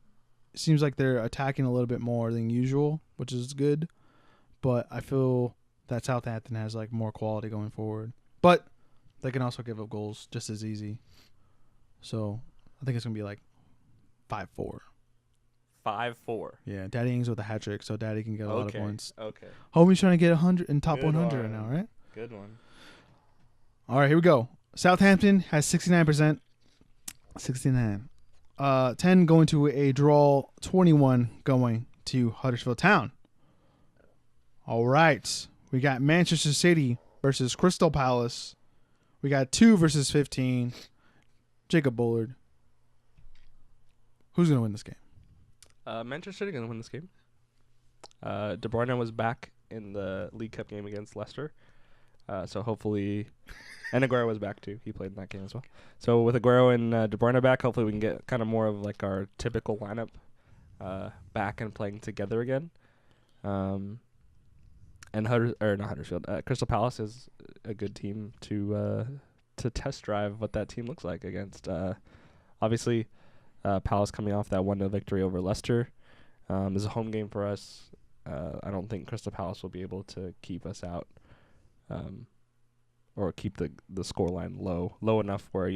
seems like they're attacking a little bit more than usual, which is good. But I feel that Southampton has like more quality going forward. But they can also give up goals just as easy. So I think it's going to be like 5-4. 5-4. Yeah, Daddy Ings with a hat trick, so Daddy can get a lot of points. Okay. Homie's trying to get 100 in top Good 100 one. right now, right? Good one. All right, here we go. Southampton has 69%. 69. 10 going to a draw. 21 going to Huddersfield Town. All right. We got Manchester City versus Crystal Palace. We got 2 versus 15. Jacob Bullard. Who's going to win this game? Manchester City going to win this game. De Bruyne was back in the League Cup game against Leicester. So hopefully... And Aguero was back too. He played in that game as well. So with Aguero and De Bruyne back, hopefully we can get kind of more of like our typical lineup back and playing together again. And Crystal Palace is a good team to test drive what that team looks like against. Obviously, Palace coming off that 1-0 victory over Leicester is a home game for us. I don't think Crystal Palace will be able to keep us out. Or keep the scoreline low enough where,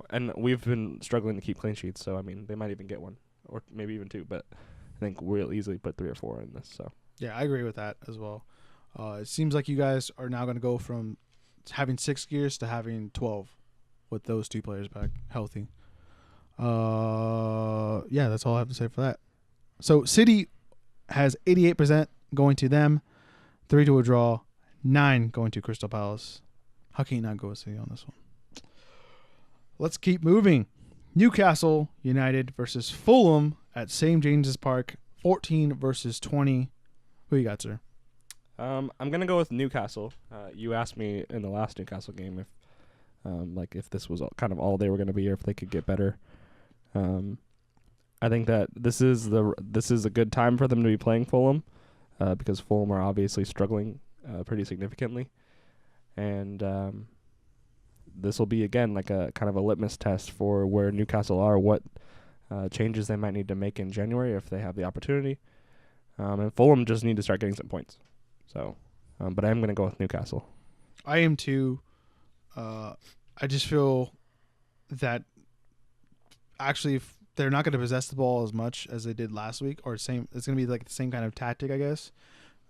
and we've been struggling to keep clean sheets, so, I mean, they might even get one, or maybe even 2, but I think we'll easily put 3 or 4 in this, so. Yeah, I agree with that as well. It seems like you guys are now going to go from having 6 gears to having 12 with those 2 players back healthy. Yeah, that's all I have to say for that. So, City has 88% going to them, 3 to a draw, 9 going to Crystal Palace. How can you not go with City on this one? Let's keep moving. Newcastle United versus Fulham at St. James's Park, 14 versus 20. Who you got, sir? I'm gonna go with Newcastle. You asked me in the last Newcastle game if this was kind of all they were gonna be, or if they could get better. I think that this is a good time for them to be playing Fulham, because Fulham are obviously struggling pretty significantly. And this will be, again, like a kind of a litmus test for where Newcastle are, what changes they might need to make in January if they have the opportunity. And Fulham just need to start getting some points. So, but I am going to go with Newcastle. I am too. I just feel that actually they're not going to possess the ball as much as they did last week, or same. It's going to be like the same kind of tactic, I guess,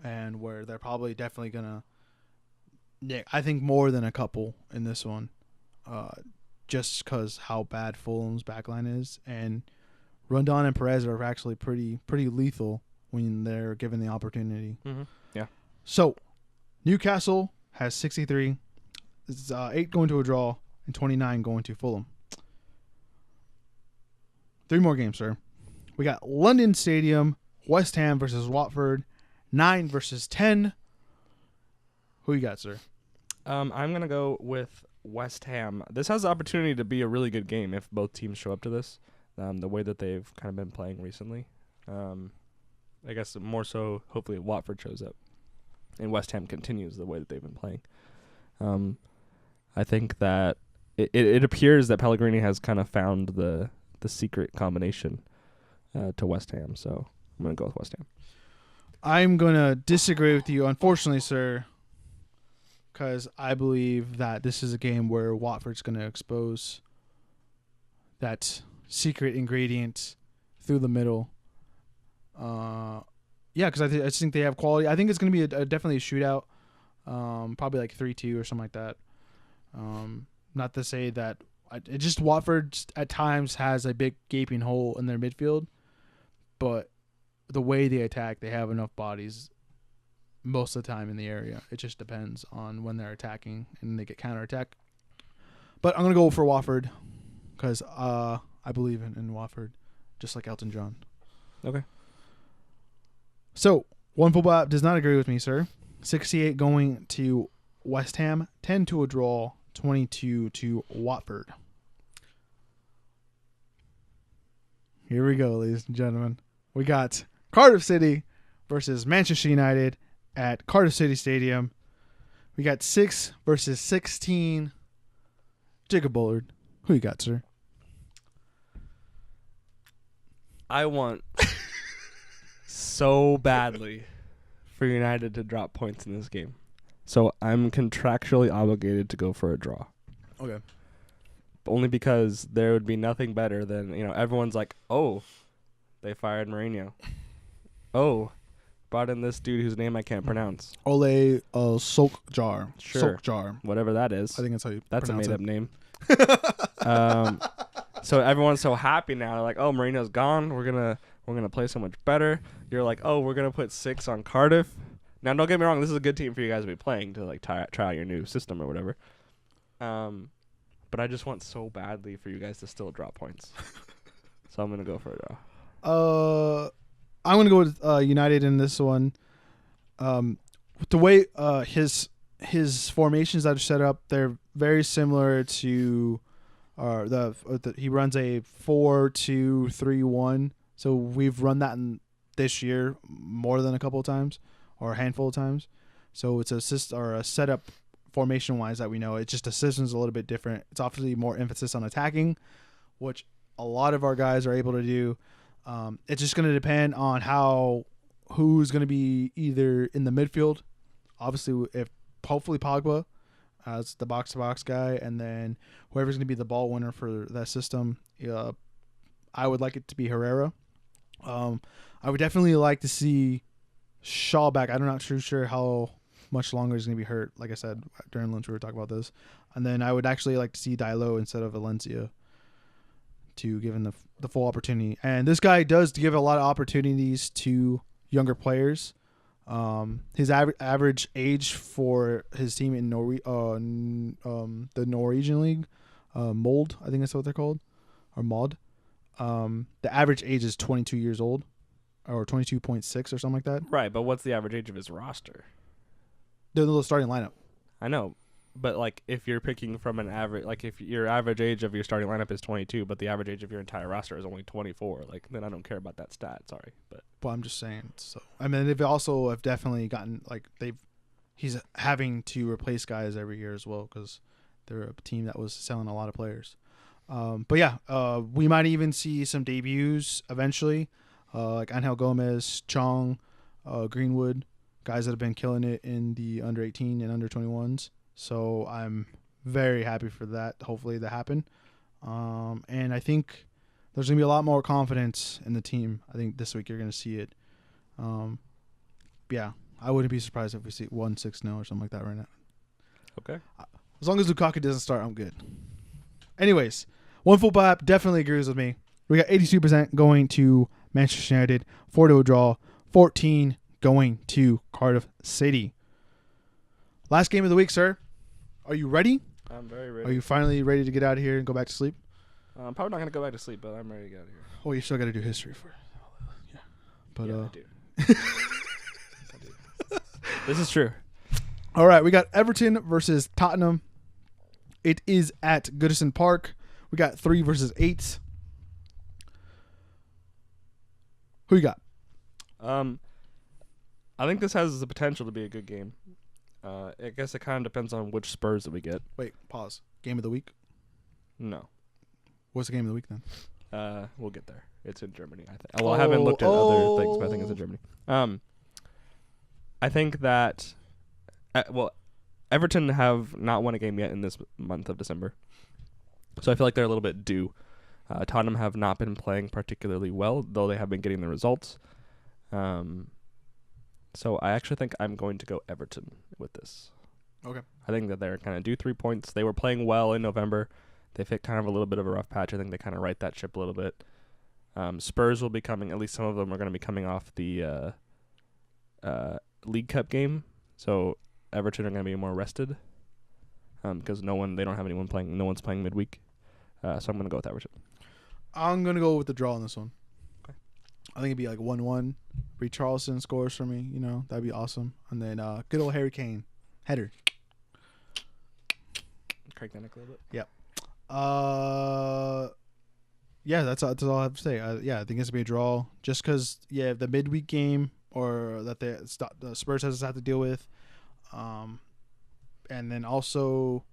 and where they're probably definitely going to. Yeah, I think more than a couple in this one, just because how bad Fulham's backline is, and Rondon and Perez are actually pretty lethal when they're given the opportunity. Mm-hmm. Yeah. So, Newcastle has 63. It's 8 going to a draw and 29 going to Fulham. 3 more games, sir. We got London Stadium, West Ham versus Watford, 9 versus 10. Who you got, sir? I'm going to go with West Ham. This has the opportunity to be a really good game if both teams show up to this, the way that they've kind of been playing recently. I guess more so, hopefully, Watford shows up and West Ham continues the way that they've been playing. I think that it appears that Pellegrini has kind of found the the secret combination to West Ham. So I'm gonna go with West Ham. I'm gonna disagree with you, unfortunately, sir, because I believe that this is a game where Watford's gonna expose that secret ingredient through the middle. Yeah, because I just think they have quality. I think it's gonna be definitely a shootout. Probably like 3-2 or something like that. Not to say that it just Watford at times has a big gaping hole in their midfield, but the way they attack, they have enough bodies most of the time in the area. It just depends on when they're attacking and they get counterattack. But I'm gonna go for Watford because I believe in Watford, just like Elton John. Okay. So One Football App does not agree with me, sir. 68 going to West Ham, 10 to a draw, 22 to Watford. Here we go, ladies and gentlemen. We got Cardiff City versus Manchester United at Cardiff City Stadium. We got 6 versus 16. Jacob Bullard, who you got, sir? I want so badly for United to drop points in this game. So I'm contractually obligated to go for a draw. Okay. Only because there would be nothing better than, everyone's like, oh, they fired Mourinho. Oh, brought in this dude whose name I can't pronounce. Ole Solskjaer. Sure. Solskjaer. Whatever that is. I think that's how you That's a pronounce made-up name. So everyone's so happy now. They're like, oh, Mourinho's gone. We're gonna play so much better. You're like, oh, we're gonna put 6 on Cardiff. Now, don't get me wrong. This is a good team for you guys to be playing to try out your new system or whatever. But I just want so badly for you guys to still drop points. So I'm gonna go for a draw. I'm gonna go with United in this one. The way his formations that are set up, they're very similar to he runs a 4-2-3-1. So we've run that this year more than a couple of times or a handful of times. So it's a setup formation wise that we know. It's just the system's a little bit different. It's obviously more emphasis on attacking, which a lot of our guys are able to do. It's just going to depend on who's going to be either in the midfield. Obviously, hopefully Pogba as the box-to-box guy, and then whoever's going to be the ball winner for that system. I would like it to be Herrera. I would definitely like to see Shaw back. I'm not sure how much longer he's going to be hurt. Like I said, during lunch we were talking about this. And then I would actually like to see Diallo instead of Valencia to give him the full opportunity. And this guy does give a lot of opportunities to younger players. His average age for his team in the Norwegian League, Mold, I think that's what they're called, or Mod. The average age is 22 years old, or 22.6 or something like that. Right, but what's the average age of his roster? The starting lineup. I know, but if you're picking from an average, if your average age of your starting lineup is 22, but the average age of your entire roster is only 24, then I don't care about that stat. Sorry, but I'm just saying. So I mean, they've also have definitely gotten he's having to replace guys every year as well because they're a team that was selling a lot of players. But yeah, we might even see some debuts eventually, like Angel Gomez, Chong, Greenwood, guys that have been killing it in the under 18 and under 21s. So I'm very happy for that. Hopefully that happen. And I think there's going to be a lot more confidence in the team. I think this week you're going to see it. Yeah, I wouldn't be surprised if we see 1-6-0 or something like that right now. Okay. As long as Lukaku doesn't start, I'm good. Anyways, One Football App definitely agrees with me. We got 82% going to Manchester United, 4 to a draw, 14 going to Cardiff City. Last game of the week, sir. Are you ready? I'm very ready. Are you finally ready to get out of here and go back to sleep? I'm probably not going to go back to sleep, but I'm ready to get out of here. Oh, you still got to do history for it. Yeah. But, I do. I do. This is true. All right, we got Everton versus Tottenham. It is at Goodison Park. We got 3 versus 8. Who you got? I think this has the potential to be a good game. I guess it kind of depends on which Spurs that we get. Wait, pause. Game of the week? No. What's the game of the week then? We'll get there. It's in Germany, I think. Well, I haven't looked at other things, but I think it's in Germany. I think that, Everton have not won a game yet in this month of December. So I feel like they're a little bit due. Tottenham have not been playing particularly well, though they have been getting the results. So I actually think I'm going to go Everton with this. Okay. I think that they're kind of due 3 points. They were playing well in November. They've hit kind of a little bit of a rough patch. I think they kind of right that ship a little bit. Spurs will be coming. At least some of them are going to be coming off the League Cup game. So Everton are going to be more rested because they don't have anyone playing. No one's playing midweek. So I'm going to go with Everton. I'm going to go with the draw on this one. Okay. I think it'd be like 1-1. Richarlison scores for me. That'd be awesome. And then good old Harry Kane. Header. Crank that neck a little bit. Yep. Yeah, that's all I have to say. I think it's going to be a draw. Just because, the midweek game or that the Spurs has to deal with. And then also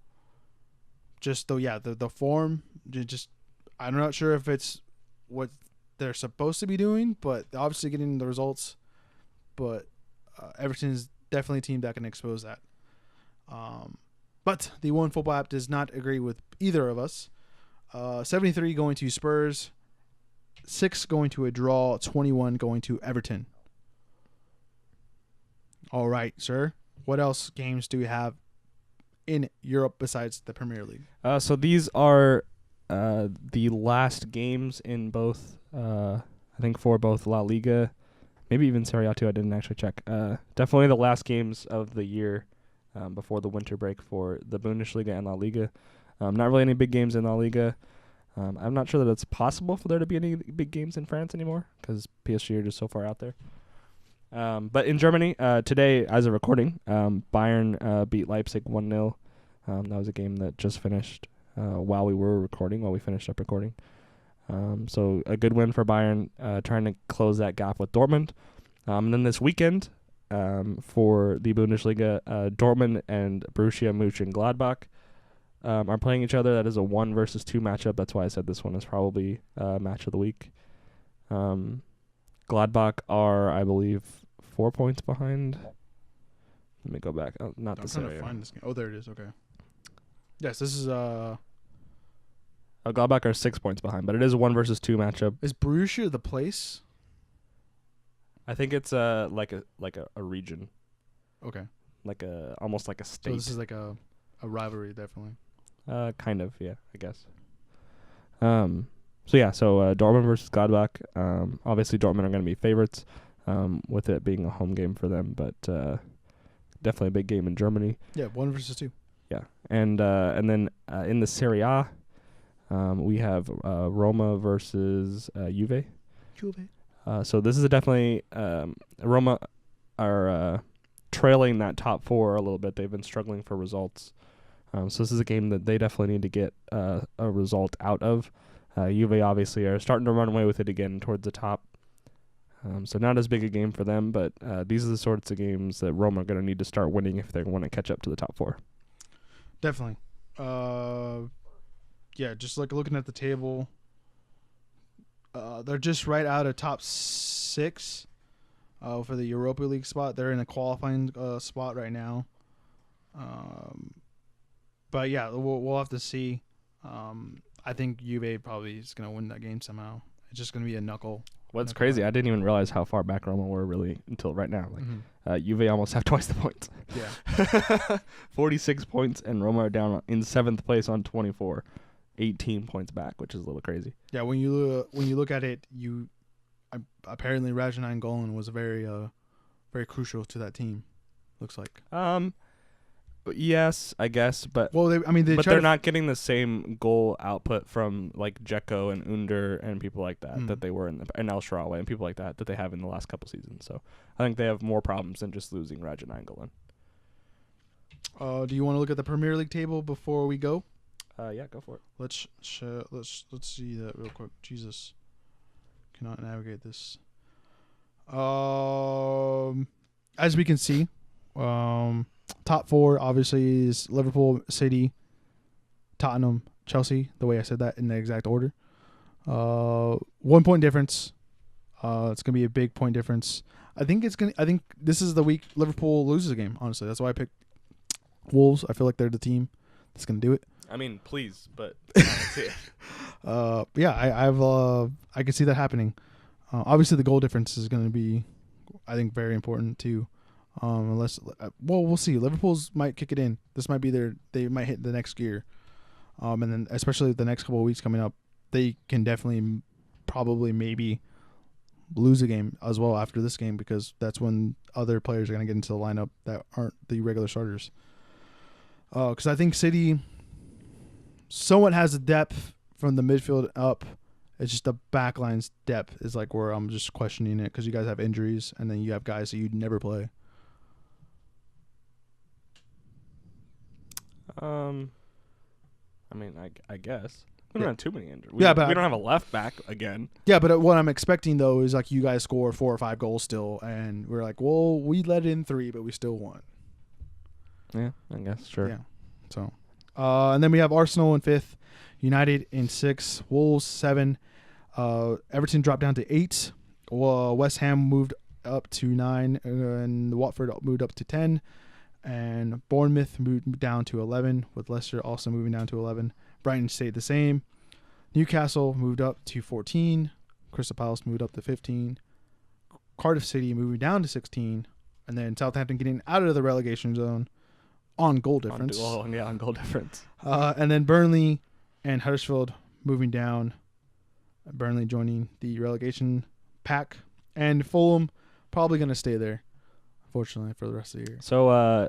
just, the form. Just I'm not sure if it's what they're supposed to be doing, but obviously getting the results. But Everton is definitely a team that can expose that. But the One Football app does not agree with either of us. 73 going to Spurs, 6 going to a draw, 21 going to Everton. All right, sir. What else games do we have in Europe besides the Premier League? So these are the last games in both, I think for both La Liga, maybe even Serie A too. I didn't actually check. Definitely the last games of the year before the winter break for the Bundesliga and La Liga. Not really any big games in La Liga. I'm not sure that it's possible for there to be any big games in France anymore because PSG are just so far out there. But in Germany, today, as a recording, Bayern beat Leipzig 1-0. That was a game that just finished while we finished up recording. So a good win for Bayern, trying to close that gap with Dortmund. And then this weekend, for the Bundesliga, Dortmund and Borussia Mönchengladbach are playing each other. That is a 1 versus 2 matchup. That's why I said this one is probably match of the week. Gladbach are, I believe, 4 points behind. Let me go back. Oh, not I'm this trying area. to find this game. Oh, there it is. Okay. Yes, this is Gladbach are 6 points behind, but it is a 1 versus 2 matchup. Is Borussia the place? I think it's like a region. Okay. Almost like a state. So this is like a rivalry, definitely. Kind of, yeah, I guess. So Dortmund versus Gladbach. Obviously Dortmund are going to be favorites, with it being a home game for them, but definitely a big game in Germany. Yeah, 1 versus 2. Yeah, and then in the Serie A, we have Roma versus Juve. So this is definitely Roma are trailing that top 4 a little bit. They've been struggling for results. So this is a game that they definitely need to get a result out of. Juve obviously are starting to run away with it again towards the top. So not as big a game for them, but these are the sorts of games that Roma are going to need to start winning if they want to catch up to the top 4. Definitely. Just like looking at the table, they're just right out of top 6 for the Europa League spot. They're in a qualifying spot right now. But yeah, we'll have to see. I think Juve probably is going to win that game somehow. It's just going to be a knuckle. What's crazy, I didn't even realize how far back Roma were really until right now. Juve almost have twice the points. Yeah. 46 points, and Roma are down in 7th place on 24. 18 points back, which is a little crazy. Yeah, when you look at it, apparently Rajan Angolan was very crucial to that team. Looks like. Yes, I guess, but they're not getting the same goal output from like Dzeko and Under and people like that that they were in El Shaarawy and people like that they have in the last couple seasons. So I think they have more problems than just losing Rajan Angolan. Do you want to look at the Premier League table before we go? Yeah, go for it. Let's see that real quick. Jesus, cannot navigate this. As we can see, top 4 obviously is Liverpool, City, Tottenham, Chelsea. The way I said that in the exact order. 1 point difference. It's gonna be a big point difference. I think this is the week Liverpool loses a game. Honestly, that's why I picked Wolves. I feel like they're the team that's gonna do it. I mean, please, but I don't see it. I can see that happening. Obviously, the goal difference is going to be, I think, very important too. We'll see. Liverpool's might kick it in. This might be they might hit the next gear. And then especially the next couple of weeks coming up, they can definitely, probably, maybe lose a game as well after this game, because that's when other players are going to get into the lineup that aren't the regular starters. Because I think City somewhat has the depth from the midfield up. It's just the backline's depth is like where I'm just questioning it, because you guys have injuries and then you have guys that you'd never play. I mean, I guess we don't have too many injuries. But we don't have a left back again. Yeah, but what I'm expecting though is like you guys score 4 or 5 goals still, and we're like, well, we let in 3, but we still won. Yeah, I guess sure. Yeah. So, and then we have Arsenal in 5th, United in 6th, Wolves 7, Everton dropped down to 8. West Ham moved up to 9, and Watford moved up to 10. And Bournemouth moved down to 11, with Leicester also moving down to 11. Brighton stayed the same. Newcastle moved up to 14. Crystal Palace moved up to 15. Cardiff City moving down to 16. And then Southampton getting out of the relegation zone on goal difference. On goal difference. And then Burnley and Huddersfield moving down. Burnley joining the relegation pack. And Fulham probably going to stay there, unfortunately, for the rest of the year. So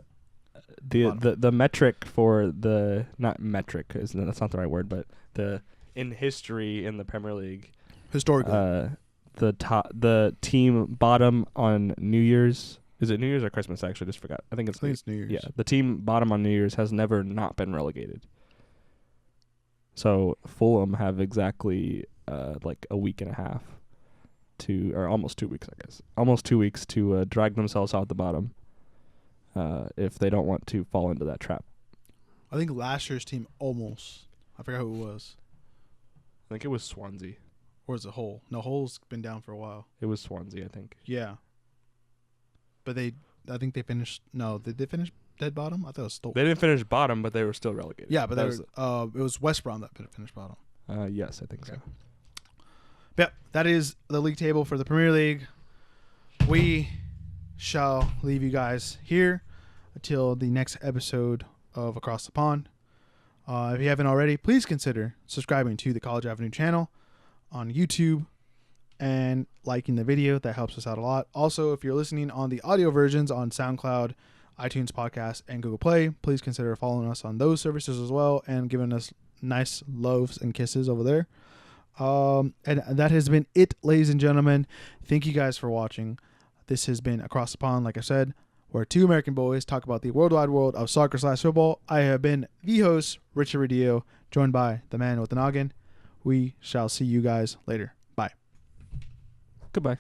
the metric for the, not metric, that's not the right word, but in history in the Premier League, historically, the team bottom on New Year's, is it New Year's or Christmas? I actually just forgot. I think it's New Year's. Yeah, the team bottom on New Year's has never not been relegated. So Fulham have exactly like a week and a half or almost 2 weeks, I guess. Almost 2 weeks to drag themselves out the bottom if they don't want to fall into that trap. I think last year's team almost. I forgot who it was. I think it was Swansea. Or is it Hull? No, Hull's been down for a while. It was Swansea, I think. Yeah. But I think they finished. No, did they finish dead bottom? I thought it was Stoke. They didn't finish bottom, but they were still relegated. Yeah, but it was West Brom that finished bottom. Yes, I think so. But that is the league table for the Premier League. We shall leave you guys here until the next episode of Across the Pond. If you haven't already, please consider subscribing to the College Avenue channel on YouTube and liking the video. That helps us out a lot. Also, if you're listening on the audio versions on SoundCloud, iTunes Podcast, and Google Play, please consider following us on those services as well and giving us nice loves and kisses over there. And that has been it, ladies and gentlemen. Thank you guys for watching. This has been Across the Pond, like I said, where 2 American boys talk about the worldwide world of soccer/football. I have been the host, Richard Redillo, joined by the man with the noggin. We shall see you guys later. Bye. Goodbye.